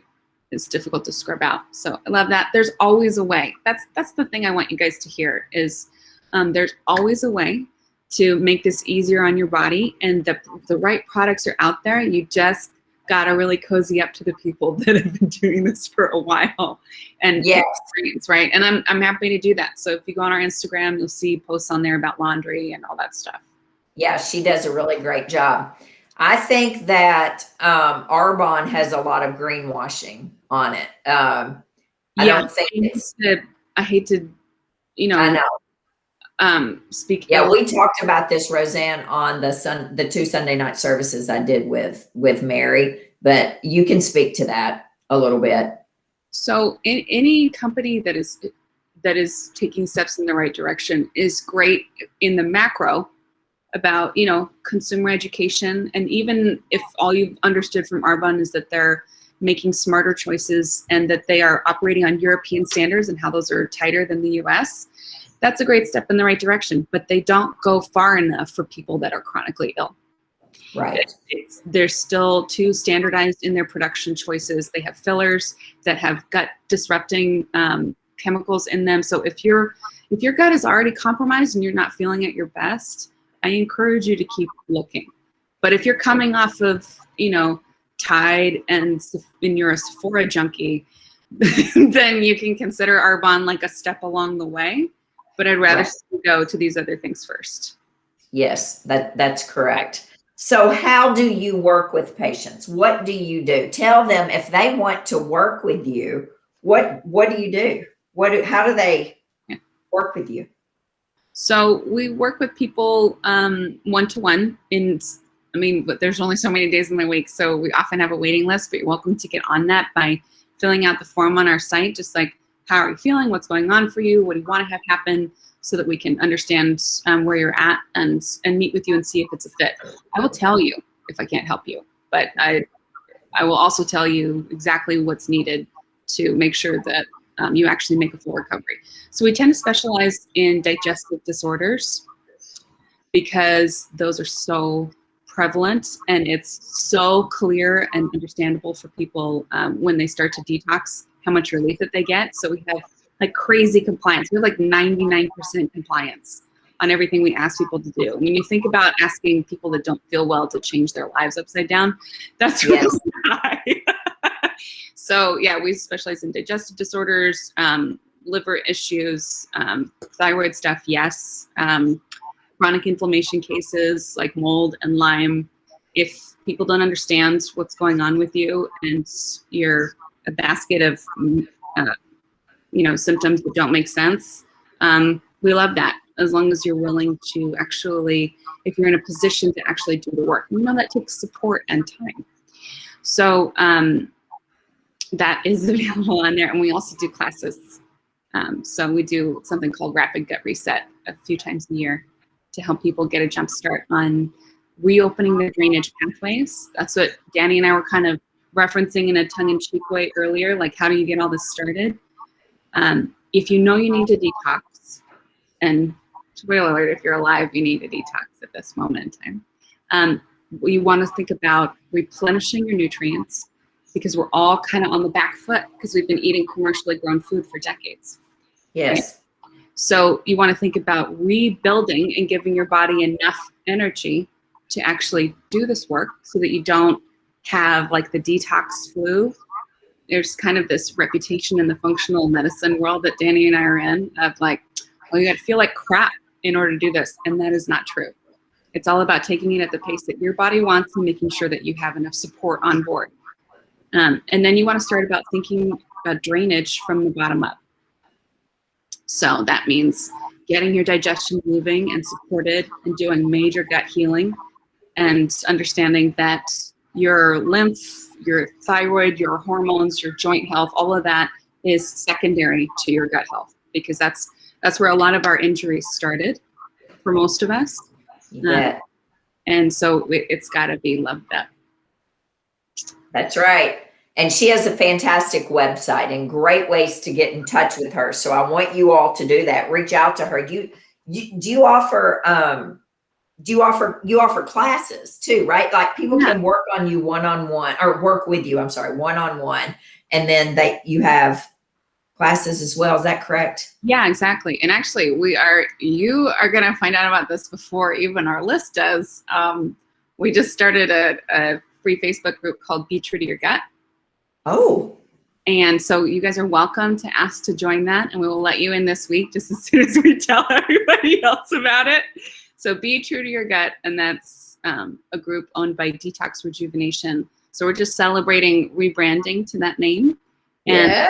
is difficult to scrub out. So I love that. There's always a way. That's the thing I want you guys to hear is there's always a way to make this easier on your body, and the right products are out there. You just gotta really cozy up to the people that have been doing this for a while and experience, right? And I'm happy to do that. So if you go on our Instagram, you'll see posts on there about laundry and all that stuff. Yeah, she does a really great job. I think that Arbonne has a lot of greenwashing on it. I don't think I hate to, I know. Speak. Yeah, we talked about this, Roseanne, on the 2 Sunday night services I did with Mary, but you can speak to that a little bit. So any company that is taking steps in the right direction is great in the macro about, consumer education. And even if all you've understood from Arbonne is that they're making smarter choices and that they are operating on European standards and how those are tighter than the US, that's a great step in the right direction, but they don't go far enough for people that are chronically ill. Right. They're still too standardized in their production choices. They have fillers that have gut disrupting chemicals in them. So if your gut is already compromised and you're not feeling at your best, I encourage you to keep looking. But if you're coming off of, Tide and you're a Sephora junkie, then you can consider Arbonne like a step along the way. But I'd rather go to these other things first. Yes, that's correct. So how do you work with patients? What do you do? Tell them if they want to work with you, what do you do? How do they work with you? So we work with people one-to-one but there's only so many days in the week, so we often have a waiting list, but you're welcome to get on that by filling out the form on our site, just like, how are you feeling? What's going on for you? What do you want to have happen so that we can understand where you're at and meet with you and see if it's a fit. I will tell you if I can't help you, but I will also tell you exactly what's needed to make sure that you actually make a full recovery. So we tend to specialize in digestive disorders because those are so prevalent, and it's so clear and understandable for people when they start to detox how much relief that they get. So we have like crazy compliance. We have like 99% compliance on everything we ask people to do. When you think about asking people that don't feel well to change their lives upside down, that's really high. So yeah, we specialize in digestive disorders, liver issues, thyroid stuff, yes. Chronic inflammation cases like mold and Lyme, if people don't understand what's going on with you and you're a basket of, symptoms that don't make sense, we love that, as long as you're willing to actually, if you're in a position to actually do the work. That takes support and time. So that is available on there. And we also do classes. So we do something called Rapid Gut Reset a few times a year to help people get a jump start on reopening their drainage pathways. That's what Dani and I were kind of referencing in a tongue-in-cheek way earlier, like how do you get all this started? If you know you need to detox, and spoiler alert, if you're alive, you need to detox at this moment in time. You want to think about replenishing your nutrients, because we're all kind of on the back foot because we've been eating commercially grown food for decades. Yes. Right? So you want to think about rebuilding and giving your body enough energy to actually do this work so that you don't have like the detox flu. There's kind of this reputation in the functional medicine world that Dani and I are in of like, oh, you got to feel like crap in order to do this. And that is not true. It's all about taking it at the pace that your body wants and making sure that you have enough support on board. And then you want to start about thinking about drainage from the bottom up. So that means getting your digestion moving and supported and doing major gut healing and understanding that your lymph, your thyroid, your hormones, your joint health, all of that is secondary to your gut health, because that's where a lot of our injuries started for most of us. Yeah. And so it's got to be loved up. That's right. And she has a fantastic website and great ways to get in touch with her. So I want you all to do that. Reach out to her. Do you offer classes too, right? Like people can work on you one-on-one, or work with you, one-on-one. And then you have classes as well. Is that correct? Yeah, exactly. And actually you are going to find out about this before even our list does. We just started a free Facebook group called Be True to Your Gut. Oh. And so you guys are welcome to ask to join that, and we will let you in this week just as soon as we tell everybody else about it. So Be True to Your Gut, and that's a group owned by Detox Rejuvenation. So we're just celebrating rebranding to that name and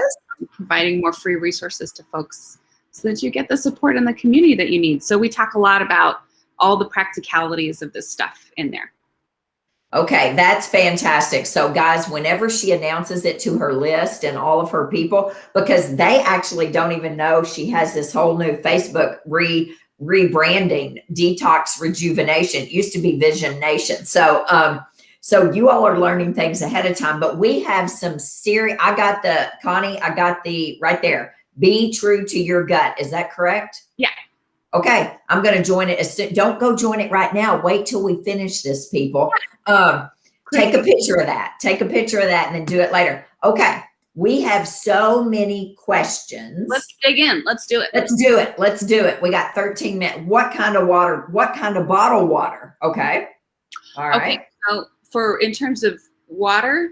providing more free resources to folks so that you get the support in the community that you need. So we talk a lot about all the practicalities of this stuff in there. Okay, that's fantastic. So guys, whenever she announces it to her list and all of her people, because they actually don't even know she has this whole new Facebook rebranding, Detox Rejuvenation. It used to be Vision Nation. So you all are learning things ahead of time, but we have some serious, Connie, I got the right there. Be True to Your Gut. Is that correct? Yeah. Okay, I'm going to join it. Don't go join it right now. Wait till we finish this, people. Take a picture of that. Take a picture of that and then do it later. Okay, we have so many questions. Let's dig in. Let's do it. Let's do it. We got 13 minutes. What kind of water? What kind of bottled water? Okay. All right. Okay, so in terms of water,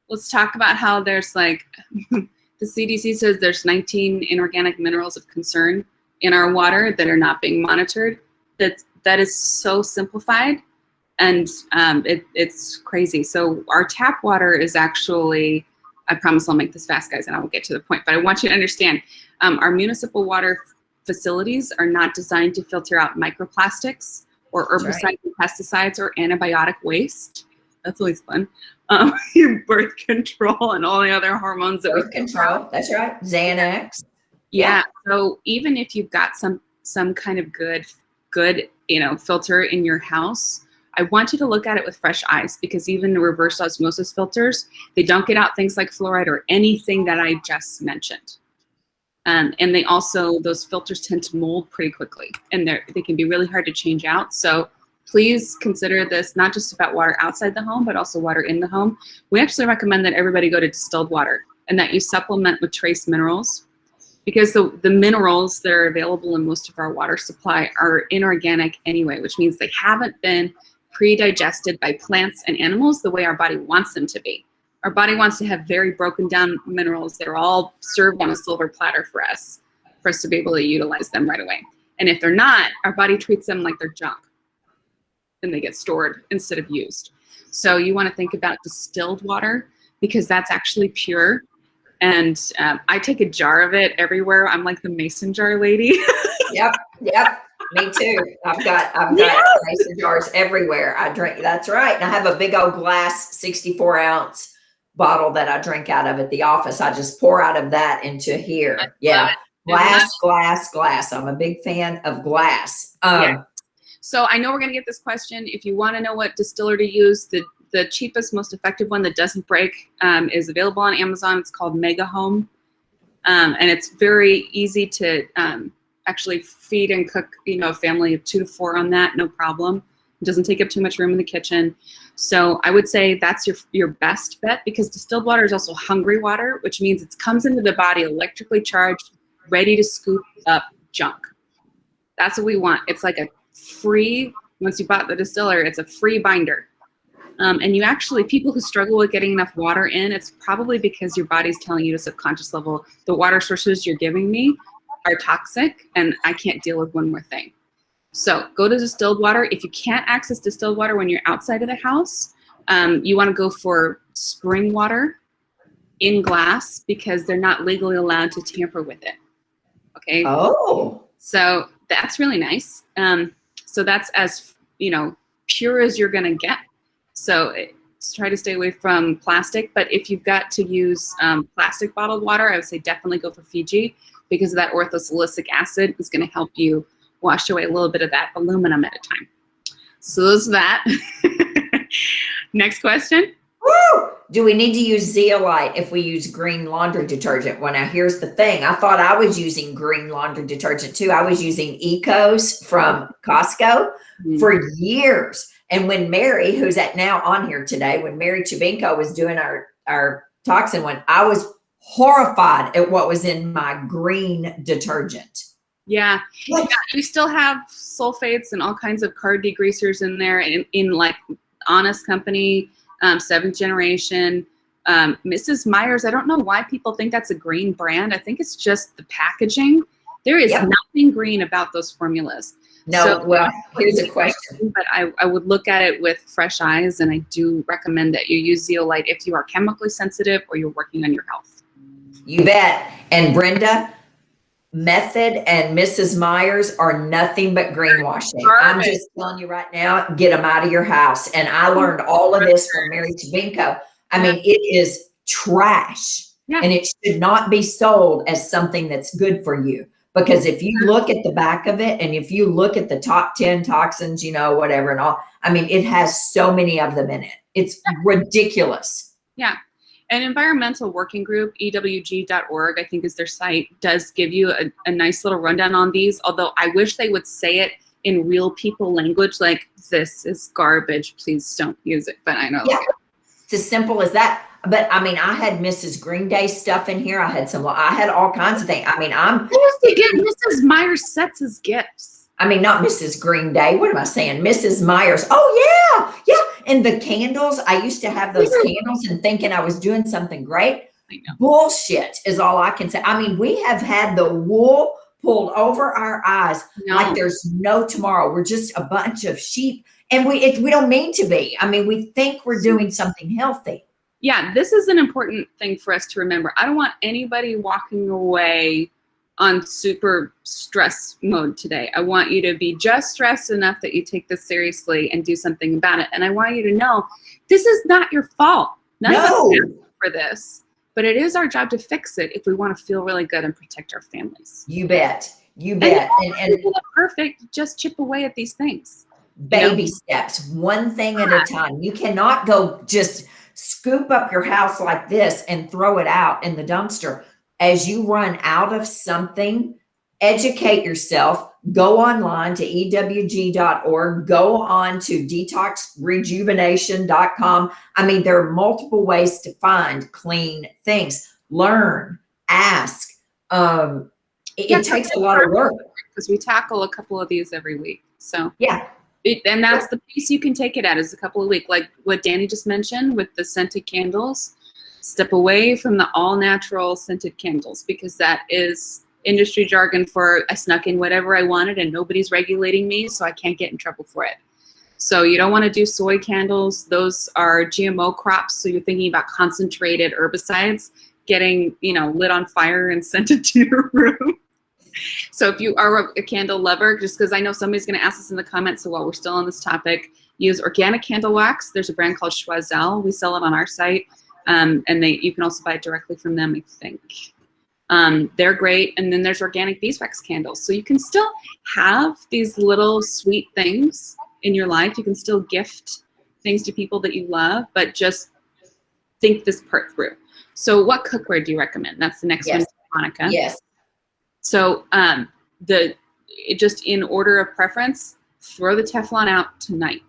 let's talk about how there's like, the CDC says there's 19 inorganic minerals of concern in our water that are not being monitored. That is so simplified, and it's crazy. So our tap water is actually, I promise I'll make this fast, guys, and I will get to the point, but I want you to understand, our municipal water facilities are not designed to filter out microplastics or herbicides and pesticides or antibiotic waste. That's always fun. Birth control and all the other hormones that birth control. That's right. Xanax. Yeah. So even if you've got some kind of good, filter in your house, I want you to look at it with fresh eyes, because even the reverse osmosis filters, they don't get out things like fluoride or anything that I just mentioned. And they also, those filters tend to mold pretty quickly, and they can be really hard to change out. So please consider this not just about water outside the home, but also water in the home. We actually recommend that everybody go to distilled water and that you supplement with trace minerals, because the minerals that are available in most of our water supply are inorganic anyway, which means they haven't been pre-digested by plants and animals the way our body wants them to be. Our body wants to have very broken down minerals that are all served on a silver platter for us to be able to utilize them right away. And if they're not, our body treats them like they're junk, and they get stored instead of used. So you want to think about distilled water because that's actually pure. And I take a jar of it everywhere. I'm like the mason jar lady. Yep. Me too. I've got mason jars everywhere. I drink. That's right. And I have a big old glass 64-ounce bottle that I drink out of at the office. I just pour out of that into here. Yeah. Glass. I'm a big fan of glass. So I know we're going to get this question. If you want to know what distiller to use, the cheapest, most effective one that doesn't break is available on Amazon. It's called Mega Home. And it's very easy to actually feed and cook, a family of 2 to 4 on that, no problem. It doesn't take up too much room in the kitchen. So I would say that's your best bet, because distilled water is also hungry water, which means it comes into the body electrically charged, ready to scoop up junk. That's what we want. It's like a free, once you bought the distiller, it's a free binder. And you actually, people who struggle with getting enough water in, it's probably because your body's telling you to subconscious level, the water sources you're giving me are toxic and I can't deal with one more thing. So go to distilled water. If you can't access distilled water when you're outside of the house, you want to go for spring water in glass, because they're not legally allowed to tamper with it. Okay. Oh. So that's really nice. So that's as, pure as you're going to get. So try to stay away from plastic. But if you've got to use plastic bottled water, I would say definitely go for Fiji, because of that orthosilicic acid is going to help you wash away a little bit of that aluminum at a time. So there's that. Next question. Woo! Do we need to use zeolite if we use green laundry detergent? Well, now here's the thing. I thought I was using green laundry detergent too. I was using Ecos from Costco for years. And when Mary, who's now on here today, when Mary Chubinko was doing our toxin one, I was horrified at what was in my green detergent. Yeah. You still have sulfates and all kinds of car degreasers in there, in like Honest Company, 7th generation, Mrs. Meyer's. I don't know why people think that's a green brand. I think it's just the packaging. There is nothing green about those formulas. No, so, well, here's a question. But I would look at it with fresh eyes, and I do recommend that you use zeolite if you are chemically sensitive or you're working on your health. You bet. And Brenda, Method and Mrs. Myers are nothing but greenwashing. I'm just telling you right now, get them out of your house. And I learned all of this from Mary Chubinko. I mean, it is trash, and it should not be sold as something that's good for you. Because if you look at the back of it, and if you look at the top 10 toxins, whatever and all, I mean, it has so many of them in it. It's ridiculous. Yeah. An environmental working group, ewg.org, I think is their site, does give you a nice little rundown on these. Although I wish they would say it in real people language, like, this is garbage, please don't use it. But I know. Yeah, it's as simple as that. But I mean, I had Mrs. Green Day stuff in here. I had all kinds of things. I mean, who used to get Mrs. Myers sets as gifts? I mean, not Mrs. Green Day. What am I saying? Mrs. Myers. Oh, yeah. And the candles, I used to have those candles and thinking I was doing something great. I know. Bullshit is all I can say. I mean, we have had the wool pulled over our eyes like there's no tomorrow. We're just a bunch of sheep, and we don't mean to be. I mean, we think we're doing something healthy. Yeah, this is an important thing for us to remember. I don't want anybody walking away on super stress mode today. I want you to be just stressed enough that you take this seriously and do something about it. And I want you to know this is not your fault. None of us asked for this, but it is our job to fix it if we want to feel really good and protect our families. You bet. And perfect. Just chip away at these things. Baby steps, one thing at a time. You cannot go just scoop up your house like this and throw it out in the dumpster. As you run out of something, educate yourself. Go online to ewg.org. Go on to detoxrejuvenation.com. I mean, there are multiple ways to find clean things. Learn, ask. It takes a lot of work. Because we tackle a couple of these every week. So yeah. And that's the piece you can take it at, is a couple of weeks. Like what Dani just mentioned with the scented candles. Step away from the all-natural scented candles, because that is industry jargon for I snuck in whatever I wanted and nobody's regulating me, so I can't get in trouble for it. So you don't want to do soy candles. Those are GMO crops. So you're thinking about concentrated herbicides getting, lit on fire and sent into your room. So if you are a candle lover, just because I know somebody's going to ask us in the comments, so while we're still on this topic, use organic candle wax. There's a brand called Choiseul. We sell it on our site. And you can also buy it directly from them, I think. They're great. And then there's organic beeswax candles. So you can still have these little sweet things in your life. You can still gift things to people that you love, but just think this part through. So what cookware do you recommend? That's the next one, Monica. Yes. So just in order of preference, throw the Teflon out tonight.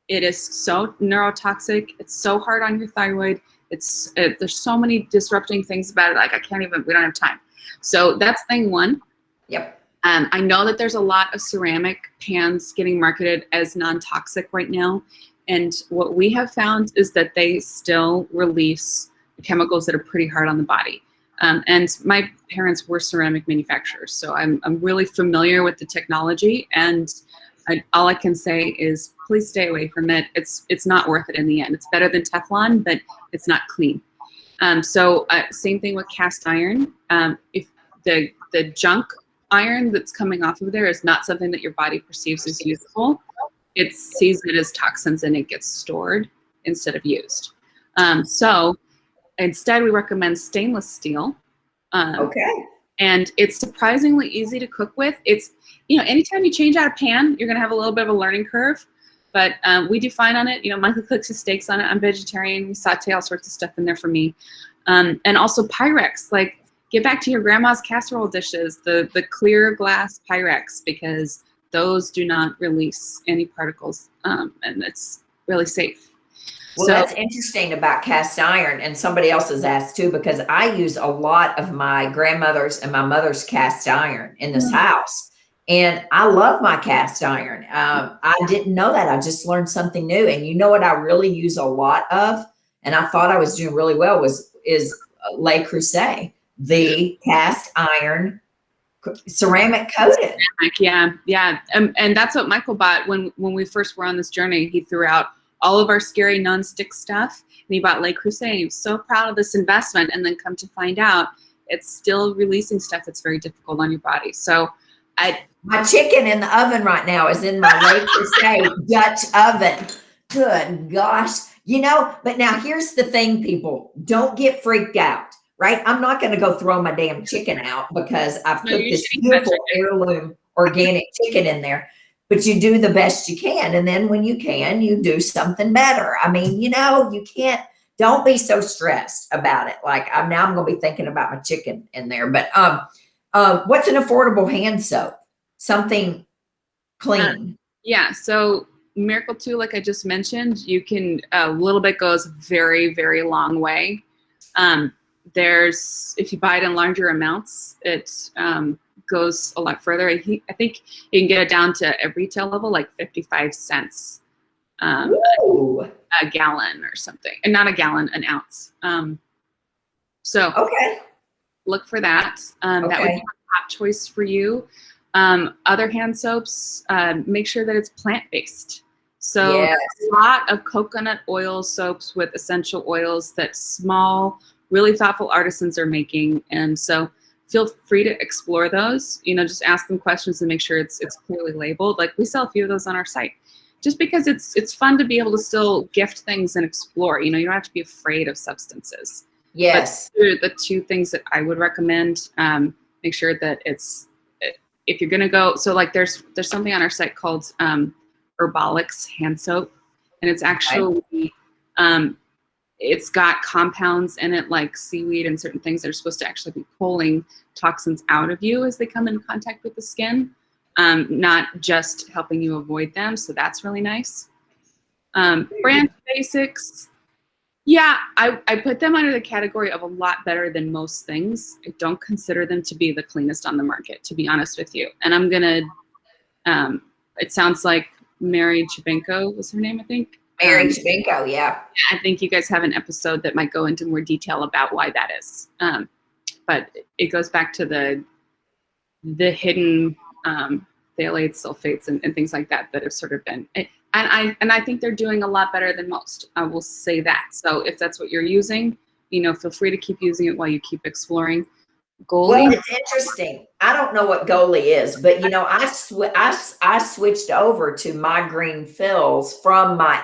It is so neurotoxic. It's so hard on your thyroid. There's so many disrupting things about it. Like we don't have time. So that's thing one. Yep. I know that there's a lot of ceramic pans getting marketed as non-toxic right now. And what we have found is that they still release chemicals that are pretty hard on the body. And my parents were ceramic manufacturers, so I'm really familiar with the technology, and all I can say is please stay away from it. It's not worth it in the end. It's better than Teflon, but it's not clean. So same thing with cast iron. If the junk iron that's coming off of there is not something that your body perceives as useful, it sees it as toxins and it gets stored instead of used. So instead, we recommend stainless steel. Okay. And it's surprisingly easy to cook with. It's, anytime you change out a pan, you're going to have a little bit of a learning curve. But we do fine on it. Michael cooks his steaks on it. I'm vegetarian. We saute all sorts of stuff in there for me. And also Pyrex. Like, get back to your grandma's casserole dishes, the clear glass Pyrex, because those do not release any particles. And it's really safe. Well, that's interesting about cast iron, and somebody else has asked too, because I use a lot of my grandmother's and my mother's cast iron in this house, and I love my cast iron. I didn't know that. I just learned something new. And you know what I really use a lot of, and I thought I was doing really well, is Le Creuset, the cast iron ceramic coated. Yeah. And that's what Michael bought when we first were on this journey. He threw out all of our scary non-stick stuff, and he bought Le Creuset. He was so proud of this investment, and then come to find out it's still releasing stuff that's very difficult on your body. So my chicken in the oven right now is in my Le Creuset Dutch oven. Good gosh. But now here's the thing, people, don't get freaked out, right? I'm not going to go throw my damn chicken out because I've cooked this beautiful heirloom organic chicken in there. But you do the best you can. And then when you can, you do something better. I mean, you can't, don't be so stressed about it. Like I'm going to be thinking about my chicken in there. But what's an affordable hand soap? Something clean. So Miracle 2, like I just mentioned, you can, a little bit goes a very, very long way. If you buy it in larger amounts, it goes a lot further. I think you can get it down to at retail level, like 55 cents a gallon or something. And not a gallon, an ounce. Okay. Look for that. That would be a top choice for you. Other hand soaps, make sure that it's plant-based. So there's a lot of coconut oil soaps with essential oils that small, really thoughtful artisans are making. And so feel free to explore those, just ask them questions and make sure it's clearly labeled. Like we sell a few of those on our site, just because it's fun to be able to still gift things and explore. You don't have to be afraid of substances. Yes. But the two things that I would recommend, make sure that if you're going to go, so like there's something on our site called Herbalix hand soap, and it's actually, it's got compounds in it like seaweed and certain things that are supposed to actually be pulling toxins out of you as they come in contact with the skin, not just helping you avoid them. So that's really nice. Brand basics. Yeah, I put them under the category of a lot better than most things. I don't consider them to be the cleanest on the market, to be honest with you. And I'm going to, it sounds like Mary Chabenko was her name, I think. Mary Chabenko, yeah. I think you guys have an episode that might go into more detail about why that is. But it goes back to the hidden phthalates, sulfates, and things like that have sort of been, And I think they're doing a lot better than most. I will say that. So if that's what you're using, feel free to keep using it while you keep exploring. Well, Goalie. it's interesting. I don't know what Goalie is, but I switched over to my green fills from my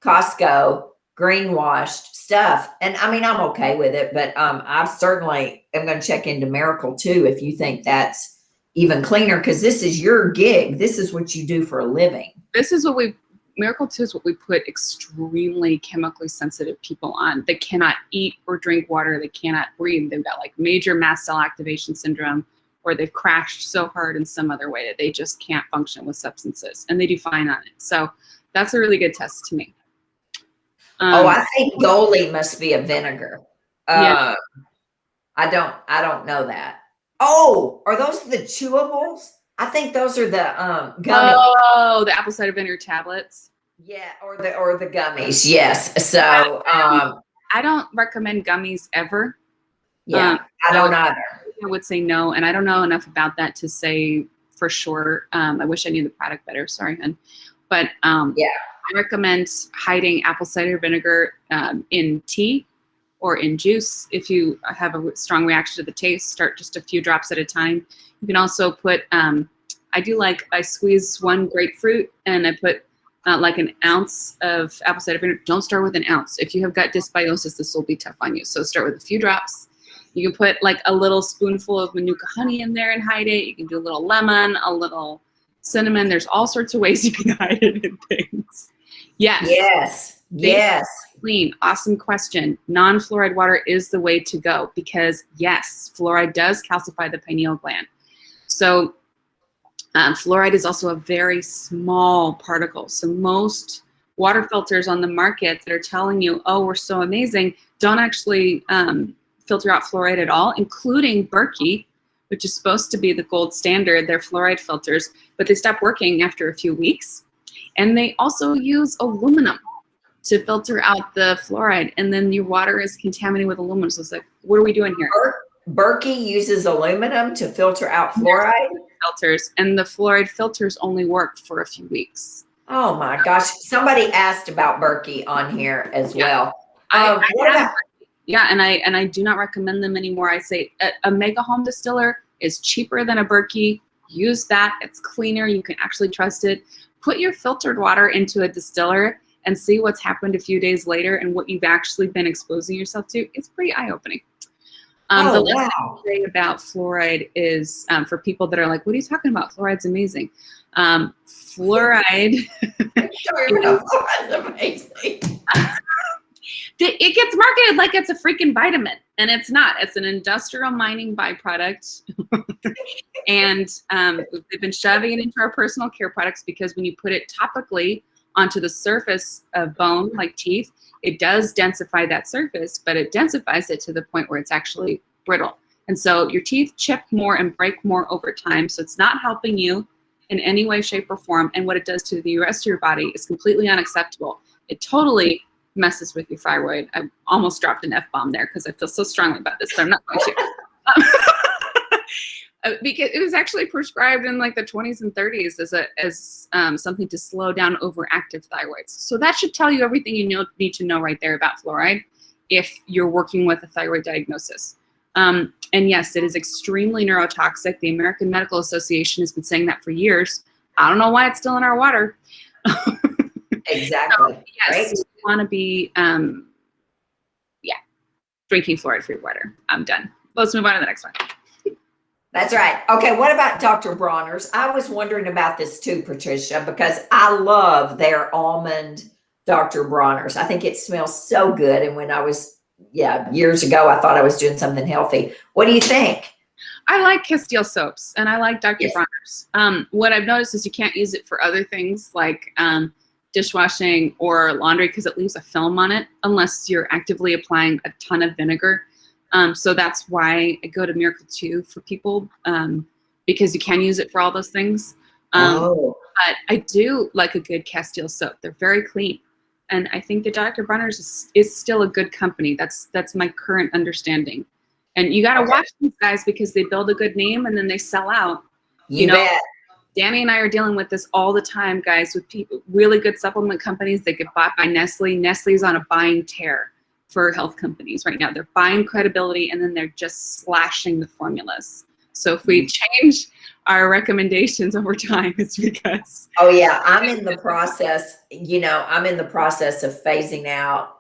Costco greenwashed stuff. And I mean, I'm okay with it, but I certainly am going to check into Miracle too if you think that's even cleaner, because this is your gig. This is what you do for a living. This is what Miracle 2 is what we put extremely chemically sensitive people on. They cannot eat or drink water. They cannot breathe. They've got like major mast cell activation syndrome, or they've crashed so hard in some other way that they just can't function with substances, and they do fine on it. So that's a really good test to me. I think Goalie must be a vinegar. Yeah. I don't know that. Oh, are those the chewables? I think those are the gummies. Oh, the apple cider vinegar tablets. Yeah, or the gummies. Yes. So I don't recommend gummies ever. Yeah, I don't either. I would say no, and I don't know enough about that to say for sure. I wish I knew the product better. Sorry, hon. But yeah, I recommend hiding apple cider vinegar in tea or in juice. If you have a strong reaction to the taste, start just a few drops at a time. You can also put, I squeeze one grapefruit and I put like an ounce of apple cider vinegar. Don't start with an ounce. If you have gut dysbiosis, this will be tough on you. So start with a few drops. You can put like a little spoonful of Manuka honey in there and hide it. You can do a little lemon, a little cinnamon. There's all sorts of ways you can hide it in things. Yes. Yes. Clean. Awesome question. Non-fluoride water is the way to go because yes, fluoride does calcify the pineal gland. So fluoride is also a very small particle. So most water filters on the market that are telling you, oh, we're so amazing, don't actually filter out fluoride at all, including Berkey, which is supposed to be the gold standard. They're fluoride filters, but they stop working after a few weeks. And they also use aluminum to filter out the fluoride, and then your water is contaminated with aluminum. So it's like, what are we doing here? Berkey uses aluminum to filter out fluoride? Filters, and the fluoride filters only work for a few weeks. Oh my gosh. Somebody asked about Berkey on here as well. Yeah, and I do not recommend them anymore. I say a mega home distiller is cheaper than a Berkey. Use that. It's cleaner. You can actually trust it. Put your filtered water into a distiller and see what's happened a few days later and what you've actually been exposing yourself to. It's pretty eye-opening. The last thing about fluoride is for people that are like, what are you talking about? Fluoride's amazing. Fluoride. Fluoride's amazing. It gets marketed like it's a freaking vitamin, and it's not. It's an industrial mining byproduct. And they've been shoving it into our personal care products because when you put it topically onto the surface of bone, like teeth, it does densify that surface, but it densifies it to the point where it's actually brittle. And so your teeth chip more and break more over time. So it's not helping you in any way, shape, or form. And what it does to the rest of your body is completely unacceptable. It totally messes with your thyroid. I almost dropped an F-bomb there because I feel so strongly about this, so I'm not going to. Because it was actually prescribed in like the 20s and 30s as something to slow down overactive thyroids. So that should tell you everything you need to know right there about fluoride if you're working with a thyroid diagnosis. And yes, it is extremely neurotoxic. The American Medical Association has been saying that for years. I don't know why it's still in our water. Exactly. So, yes, you want to be drinking fluoride-free water. I'm done. Let's move on to the next one. That's right. Okay, what about Dr. Bronner's? I was wondering about this too, Patricia, because I love their almond Dr. Bronner's. I think it smells so good. And when I was, years ago, I thought I was doing something healthy. What do you think? I like Castile soaps and I like Dr. Bronner's. What I've noticed is you can't use it for other things like dishwashing or laundry because it leaves a film on it unless you're actively applying a ton of vinegar. So that's why I go to Miracle 2 for people because you can use it for all those things. But I do like a good Castile soap. They're very clean. And I think that Dr. Bronner's is still a good company. That's my current understanding. And you got to watch these guys because they build a good name and then they sell out. You bet. Dani and I are dealing with this all the time, guys, with people, really good supplement companies that get bought by Nestle. Nestle's on a buying tear for health companies right now. They're buying credibility and then they're just slashing the formulas. So if we change our recommendations over time, it's because. Oh yeah, I'm in the process, I'm in the process of phasing out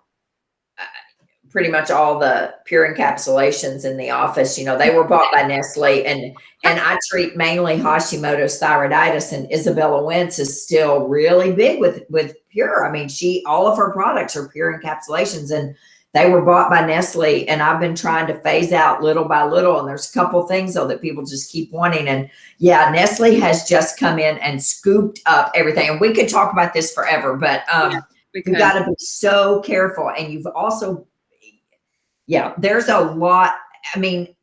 pretty much all the pure encapsulations in the office. They were bought by Nestle, and I treat mainly Hashimoto's thyroiditis, and Isabella Wentz is still really big with pure. I mean, all of her products are pure encapsulations, and they were bought by Nestle, and I've been trying to phase out little by little. And there's a couple things though that people just keep wanting. And yeah, Nestle has just come in and scooped up everything. And we could talk about this forever, but you've got to be so careful. And you've also, there's a lot. I mean,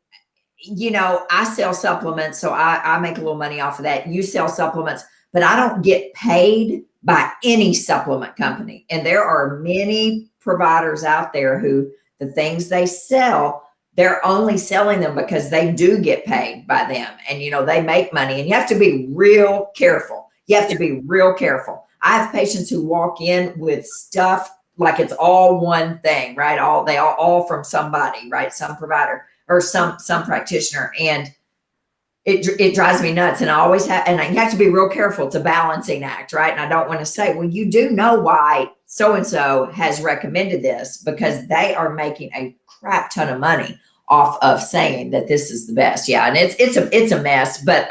I sell supplements, so I make a little money off of that. You sell supplements, but I don't get paid by any supplement company. And there are many providers out there who the things they sell, they're only selling them because they do get paid by them. And, they make money, and you have to be real careful. I have patients who walk in with stuff like it's all one thing, right? All from somebody, right? Some provider or some practitioner. And it drives me nuts. And I always have, and you have to be real careful. It's a balancing act, right? And I don't want to say, well, you do know why so-and-so has recommended this, because they are making a crap ton of money off of saying that this is the best. Yeah. And it's a mess, but,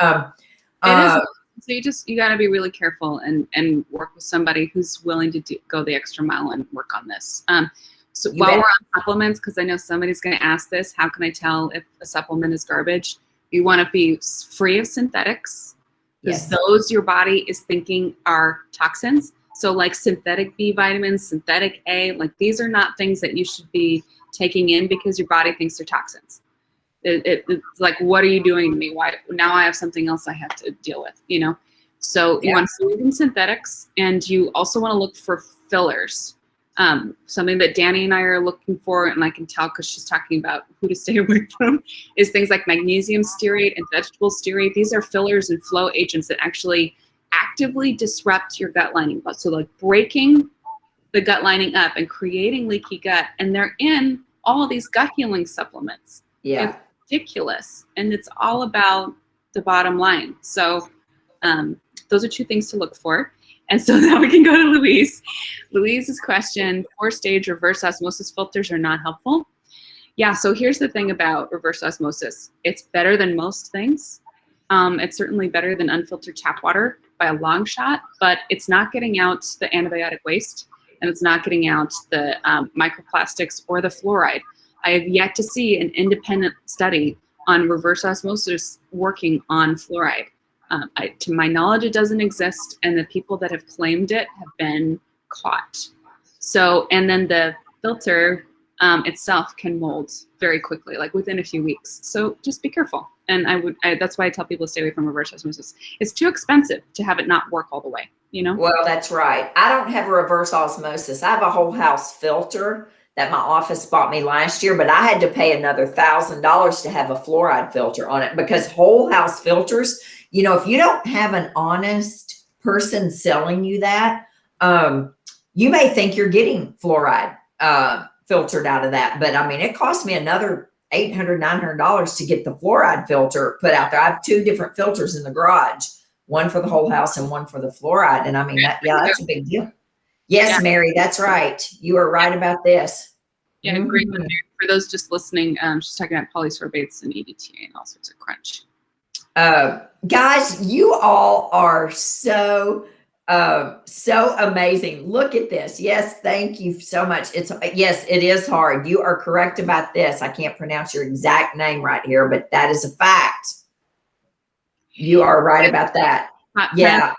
it is. So you got to be really careful and work with somebody who's willing to go the extra mile and work on this. So while we're on supplements, because I know somebody's going to ask this, how can I tell if a supplement is garbage? You want to be free of synthetics, because those your body is thinking are toxins. So like synthetic B vitamins, synthetic A, like these are not things that you should be taking in because your body thinks they're toxins. It's like, what are you doing to me? Why now I have something else I have to deal with, So you want to stay from synthetics, and you also want to look for fillers. Something that Dani and I are looking for, and I can tell because she's talking about who to stay away from, is things like magnesium stearate and vegetable stearate. These are fillers and flow agents that actually actively disrupt your gut lining. So like breaking the gut lining up and creating leaky gut, and they're in all of these gut healing supplements. Yeah. It's ridiculous. And it's all about the bottom line. So those are two things to look for. And so now we can go to Louise. Louise's question, 4-stage reverse osmosis filters are not helpful. Yeah, so here's the thing about reverse osmosis. It's better than most things. It's certainly better than unfiltered tap water by a long shot, but it's not getting out the antibiotic waste, and it's not getting out the microplastics or the fluoride. I have yet to see an independent study on reverse osmosis working on fluoride. To my knowledge, it doesn't exist, and the people that have claimed it have been caught. So, and then the filter itself can mold very quickly, like within a few weeks. So just be careful. And that's why I tell people to stay away from reverse osmosis. It's too expensive to have it not work all the way, Well, that's right. I don't have a reverse osmosis. I have a whole house filter that my office bought me last year, but I had to pay another $1,000 to have a fluoride filter on it, because whole house filters, if you don't have an honest person selling you that, you may think you're getting fluoride filtered out of that. But I mean, it cost me another $800, $900 to get the fluoride filter put out there. I have 2 different filters in the garage, one for the whole house and one for the fluoride. And I mean, that's a big deal. Yes, Mary, that's right. You are right about this. Yeah, great. For those just listening, she's talking about polysorbates and EDTA and all sorts of crunch. Guys, you all are so amazing. Look at this. Yes, thank you so much. Yes, it is hard. You are correct about this. I can't pronounce your exact name right here, but that is a fact. You are right about that. Yeah.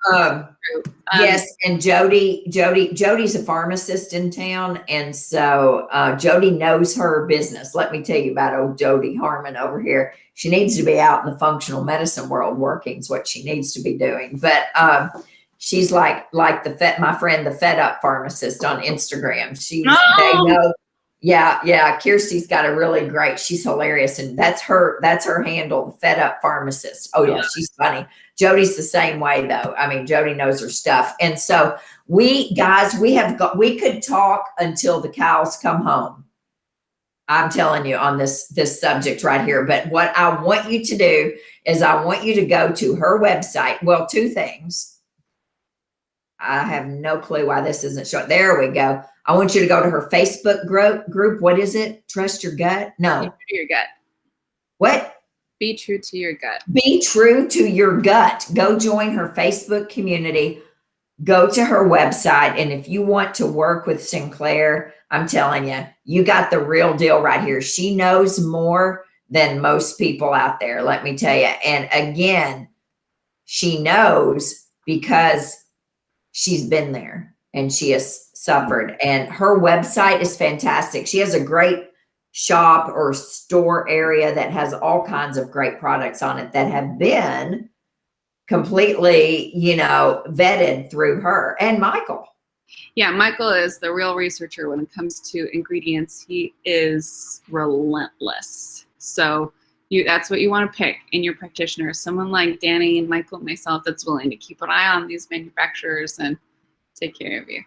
Yes. And Jody's a pharmacist in town. And so Jody knows her business. Let me tell you about old Jody Harmon over here. She needs to be out in the functional medicine world working is what she needs to be doing. But she's like my friend, the Fed Up pharmacist on Instagram. They know Yeah. Kirsty's got a really great, she's hilarious. And that's her handle, Fed Up Pharmacist. Oh yeah, she's funny. Jody's the same way though. I mean, Jody knows her stuff. And so we could talk until the cows come home. I'm telling you on this subject right here. But what I want you to do is I want you to go to her website. Well, two things. I have no clue why this isn't showing. There we go. I want you to go to her Facebook group. What is it? Trust your gut? No. Be true to your gut. What? Be true to your gut. Be true to your gut. Go join her Facebook community. Go to her website. And if you want to work with Sinclair, I'm telling you, you got the real deal right here. She knows more than most people out there, let me tell you. And again, she knows because she's been there and she has suffered. And her website is fantastic. She has a great shop or store area that has all kinds of great products on it that have been completely, vetted through her and Michael. Yeah, Michael is the real researcher when it comes to ingredients. He is relentless. So that's what you want to pick in your practitioner. Someone like Dani and Michael and myself that's willing to keep an eye on these manufacturers and take care of you.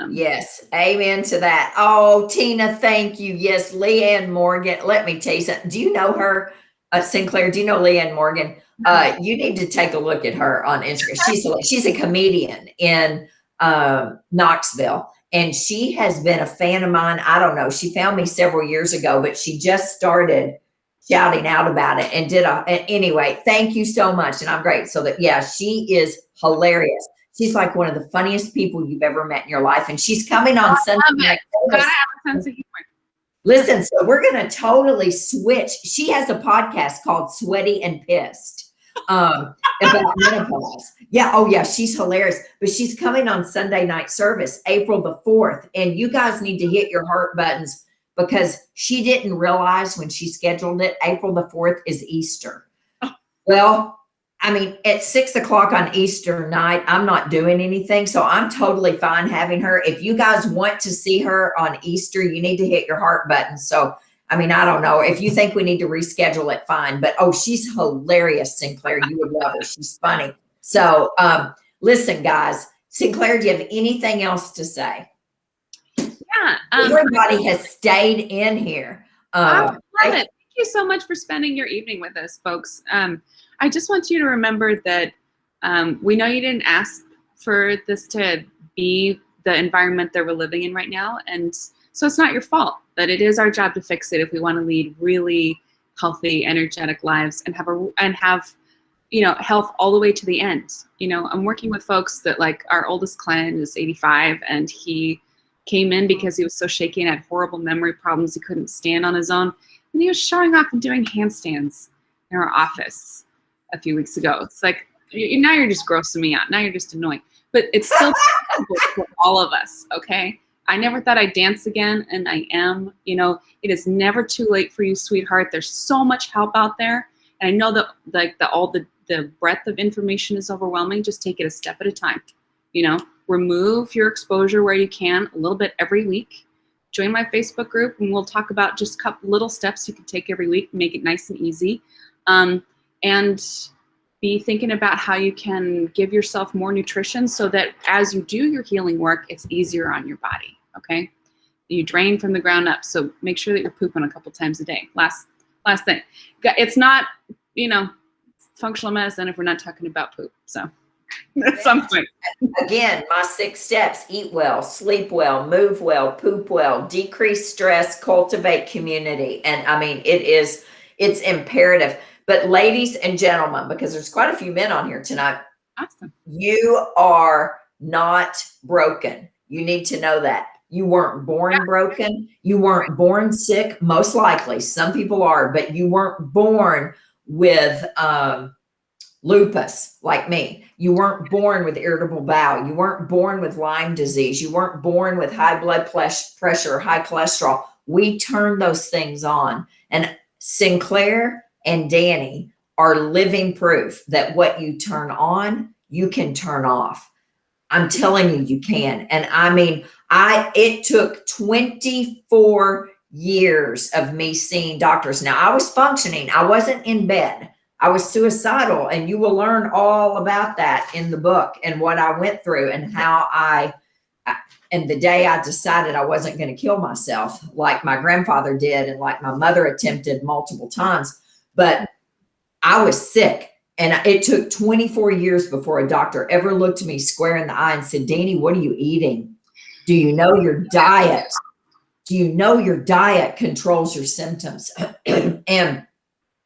Yes, amen to that. Oh, Tina, thank you. Yes, Leanne Morgan. Let me tell you something. Do you know her, Sinclair? Do you know Leanne Morgan? You need to take a look at her on Instagram. She's a comedian in Knoxville, and she has been a fan of mine. I don't know. She found me several years ago, but she just started shouting out about it and anyway, thank you so much. And I'm great. So she is hilarious. She's like one of the funniest people you've ever met in your life. And she's coming on Sunday night. Gotta have a sense of humor. Listen, so we're going to totally switch. She has a podcast called Sweaty and Pissed about menopause. Yeah. Oh yeah. She's hilarious, but she's coming on Sunday night service, April the 4th. And you guys need to hit your heart buttons because she didn't realize when she scheduled it, April the 4th is Easter. Well, I mean, at 6:00 on Easter night, I'm not doing anything. So I'm totally fine having her. If you guys want to see her on Easter, you need to hit your heart button. So, I mean, I don't know. If you think we need to reschedule it, fine. But, she's hilarious, Sinclair. You would love her. She's funny. So, listen, guys. Sinclair, do you have anything else to say? Yeah. Everybody has stayed in here. I love it. Thank you so much for spending your evening with us, folks. I just want you to remember that we know you didn't ask for this to be the environment that we're living in right now. And so it's not your fault, but it is our job to fix it if we want to lead really healthy, energetic lives and have health all the way to the end. I'm working with folks that, like, our oldest client is 85 and he came in because he was so shaky and had horrible memory problems. He couldn't stand on his own. And he was showing off and doing handstands in our office a few weeks ago. It's like, now you're just grossing me out. Now you're just annoying. But it's still possible for all of us, okay? I never thought I'd dance again, and I am. It is never too late for you, sweetheart. There's so much help out there. And I know that the breadth of information is overwhelming. Just take it a step at a time. Remove your exposure where you can, a little bit every week. Join my Facebook group, and we'll talk about just a couple little steps you can take every week, make it nice and easy. And be thinking about how you can give yourself more nutrition so that as you do your healing work, it's easier on your body, okay? You drain from the ground up, so make sure that you're pooping a couple times a day. Last thing. It's not, functional medicine if we're not talking about poop, so at some point. Again, my 6 steps: eat well, sleep well, move well, poop well, decrease stress, cultivate community. And I mean, it's imperative. But ladies and gentlemen, because there's quite a few men on here tonight, awesome. You are not broken. You need to know that. You weren't born broken. You weren't born sick, most likely. Some people are, but you weren't born with lupus like me. You weren't born with irritable bowel. You weren't born with Lyme disease. You weren't born with high blood pressure, high cholesterol. We turn those things on. And Sinclair and Dani are living proof that what you turn on, you can turn off. I'm telling you, you can. And I mean, it took 24 years of me seeing doctors. Now I was functioning. I wasn't in bed. I was suicidal, and you will learn all about that in the book and what I went through and how and the day I decided I wasn't going to kill myself like my grandfather did and like my mother attempted multiple times, but I was sick. And it took 24 years before a doctor ever looked me square in the eye and said, Dani, what are you eating? Do you know your diet? Do you know your diet controls your symptoms? And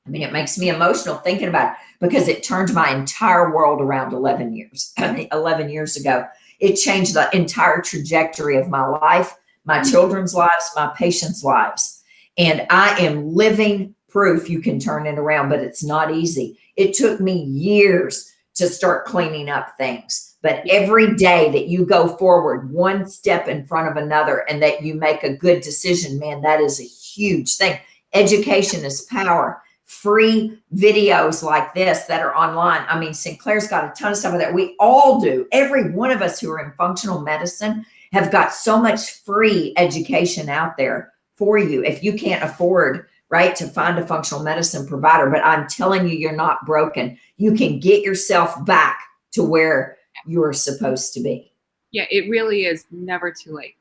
I mean, it makes me emotional thinking about it because it turned my entire world around 11 years. 11 years ago, it changed the entire trajectory of my life, my children's lives, my patients' lives. And I am living proof you can turn it around, but it's not easy. It took me years to start cleaning up things. But every day that you go forward, one step in front of another, and that you make a good decision, man, that is a huge thing. Education is power. Free videos like this that are online. I mean, Sinclair's got a ton of stuff that we all do. Every one of us who are in functional medicine have got so much free education out there for you if you can't afford, right, to find a functional medicine provider. But I'm telling you, you're not broken. You can get yourself back to where you're supposed to be. Yeah, it really is never too late.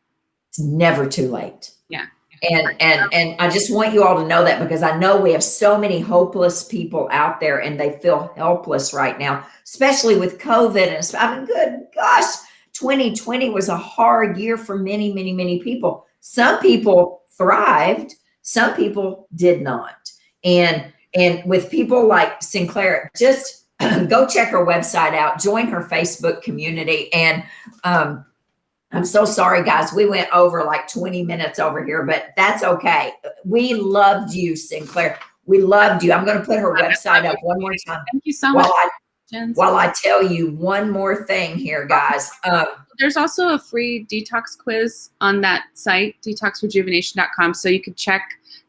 It's never too late. Yeah. And I just want you all to know that, because I know we have so many hopeless people out there and they feel helpless right now, especially with COVID. And I mean, good gosh, 2020 was a hard year for many, many, many people. Some people thrived, some people did not. And with people like Sinclair, just go check her website out, join her Facebook community. And I'm so sorry, guys. We went over like 20 minutes over here, but that's okay. We loved you, Sinclair. We loved you. I'm going to put her website up one more time. Thank you so much. While I tell you one more thing here, guys. There's also a free detox quiz on that site, detoxrejuvenation.com. So you could check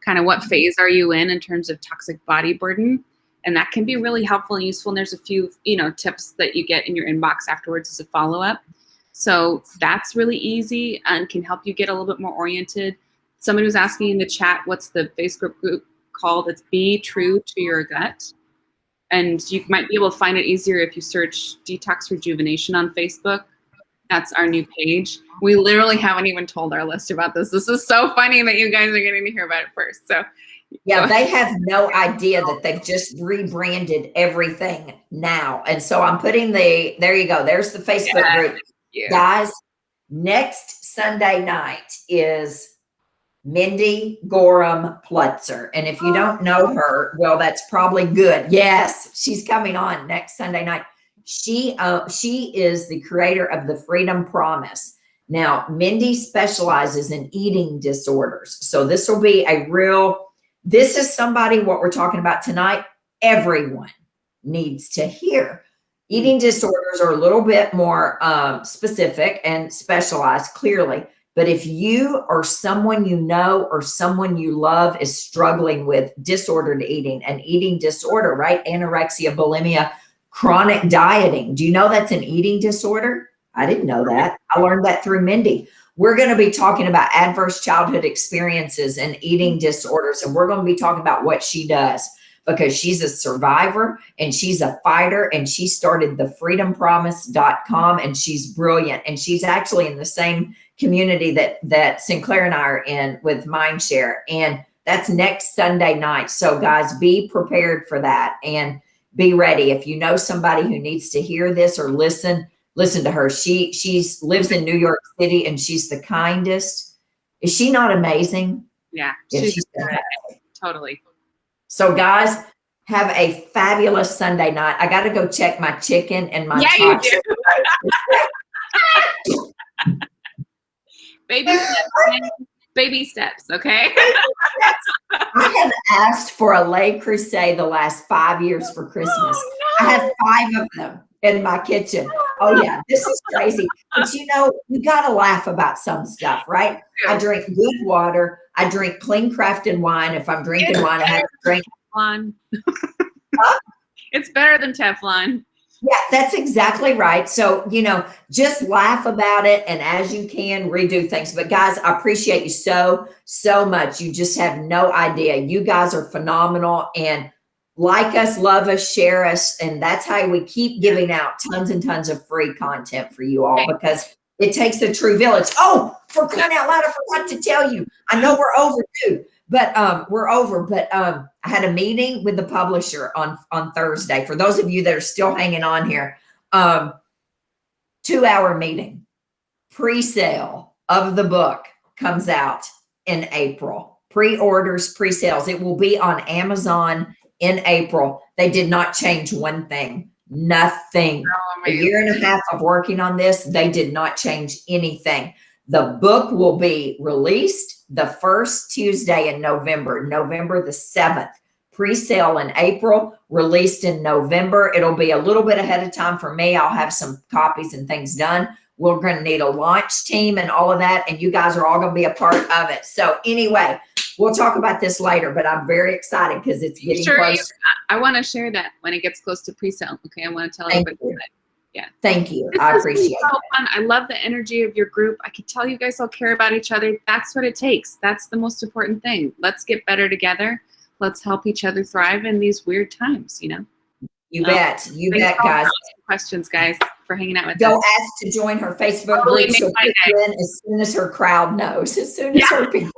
kind of what phase are you in terms of toxic body burden. And that can be really helpful and useful. And there's a few, tips that you get in your inbox afterwards as a follow-up. So that's really easy and can help you get a little bit more oriented. Somebody was asking in the chat, what's the Facebook group called? It's Be True to Your Gut. And you might be able to find it easier if you search Detox Rejuvenation on Facebook. That's our new page. We literally haven't even told our list about this. This is so funny that you guys are getting to hear about it first. So yeah, they have no idea that they've just rebranded everything now. And so I'm putting there you go. There's the Facebook group. Yeah. Guys, next Sunday night is Mindy Gorham Plutzer. And if you don't know her, well, that's probably good. Yes, she's coming on next Sunday night. She is the creator of the Freedom Promise. Now, Mindy specializes in eating disorders. So this will be this is somebody, what we're talking about tonight, everyone needs to hear. Eating disorders are a little bit more specific and specialized, clearly. But if you or someone you know or someone you love is struggling with disordered eating, an eating disorder, right? Anorexia, bulimia, chronic dieting. Do you know that's an eating disorder? I didn't know that. I learned that through Mindy. We're going to be talking about adverse childhood experiences and eating disorders. And we're going to be talking about what she does, because she's a survivor and she's a fighter, and she started the freedompromise.com, and she's brilliant. And she's actually in the same community that Sinclair and I are in with Mindshare. And that's next Sunday night. So guys, be prepared for that and be ready. If you know somebody who needs to hear this or listen to her. She lives in New York City, and she's the kindest. Is she not amazing? Yeah, she's totally. So guys, have a fabulous Sunday night. I got to go check my chicken and my toxin. Baby steps, okay? I have asked for a lay crusade the last 5 years for Christmas. Oh, no. I have 5 of them in my kitchen. Oh yeah, this is crazy. But you got to laugh about some stuff, right? I drink good water. I drink clean crafted wine. If I'm drinking wine, I have to drink Teflon. It's better than Teflon. Yeah, that's exactly right. So, just laugh about it and as you can redo things. But guys, I appreciate you so, so much. You just have no idea. You guys are phenomenal and like us, love us, share us. And that's how we keep giving out tons and tons of free content for you all because it takes a true village. Oh, for crying out loud, I forgot to tell you. I know we're overdue. But we're over. But I had a meeting with the publisher on Thursday. For those of you that are still hanging on here, 2-hour meeting. Pre-sale of the book comes out in April. Pre-orders, pre-sales. It will be on Amazon in April. They did not change one thing. Nothing. A year and a half of working on this, they did not change anything. The book will be released the first Tuesday in November, November the 7th. Pre-sale in April, released in November. It'll be a little bit ahead of time for me. I'll have some copies and things done. We're going to need a launch team and all of that, and you guys are all going to be a part of it. So anyway, we'll talk about this later, but I'm very excited because it's getting close. I want to share that when it gets close to pre-sale. Okay, I want to tell everybody that. Yeah. Thank you. I appreciate it. So fun. I love the energy of your group. I can tell you guys all care about each other. That's what it takes. That's the most important thing. Let's get better together. Let's help each other thrive in these weird times, You bet. You bet, guys. Questions, guys, for hanging out with us. Go ask to join her Facebook group. She'll put you in as soon as her crowd knows, as soon as her people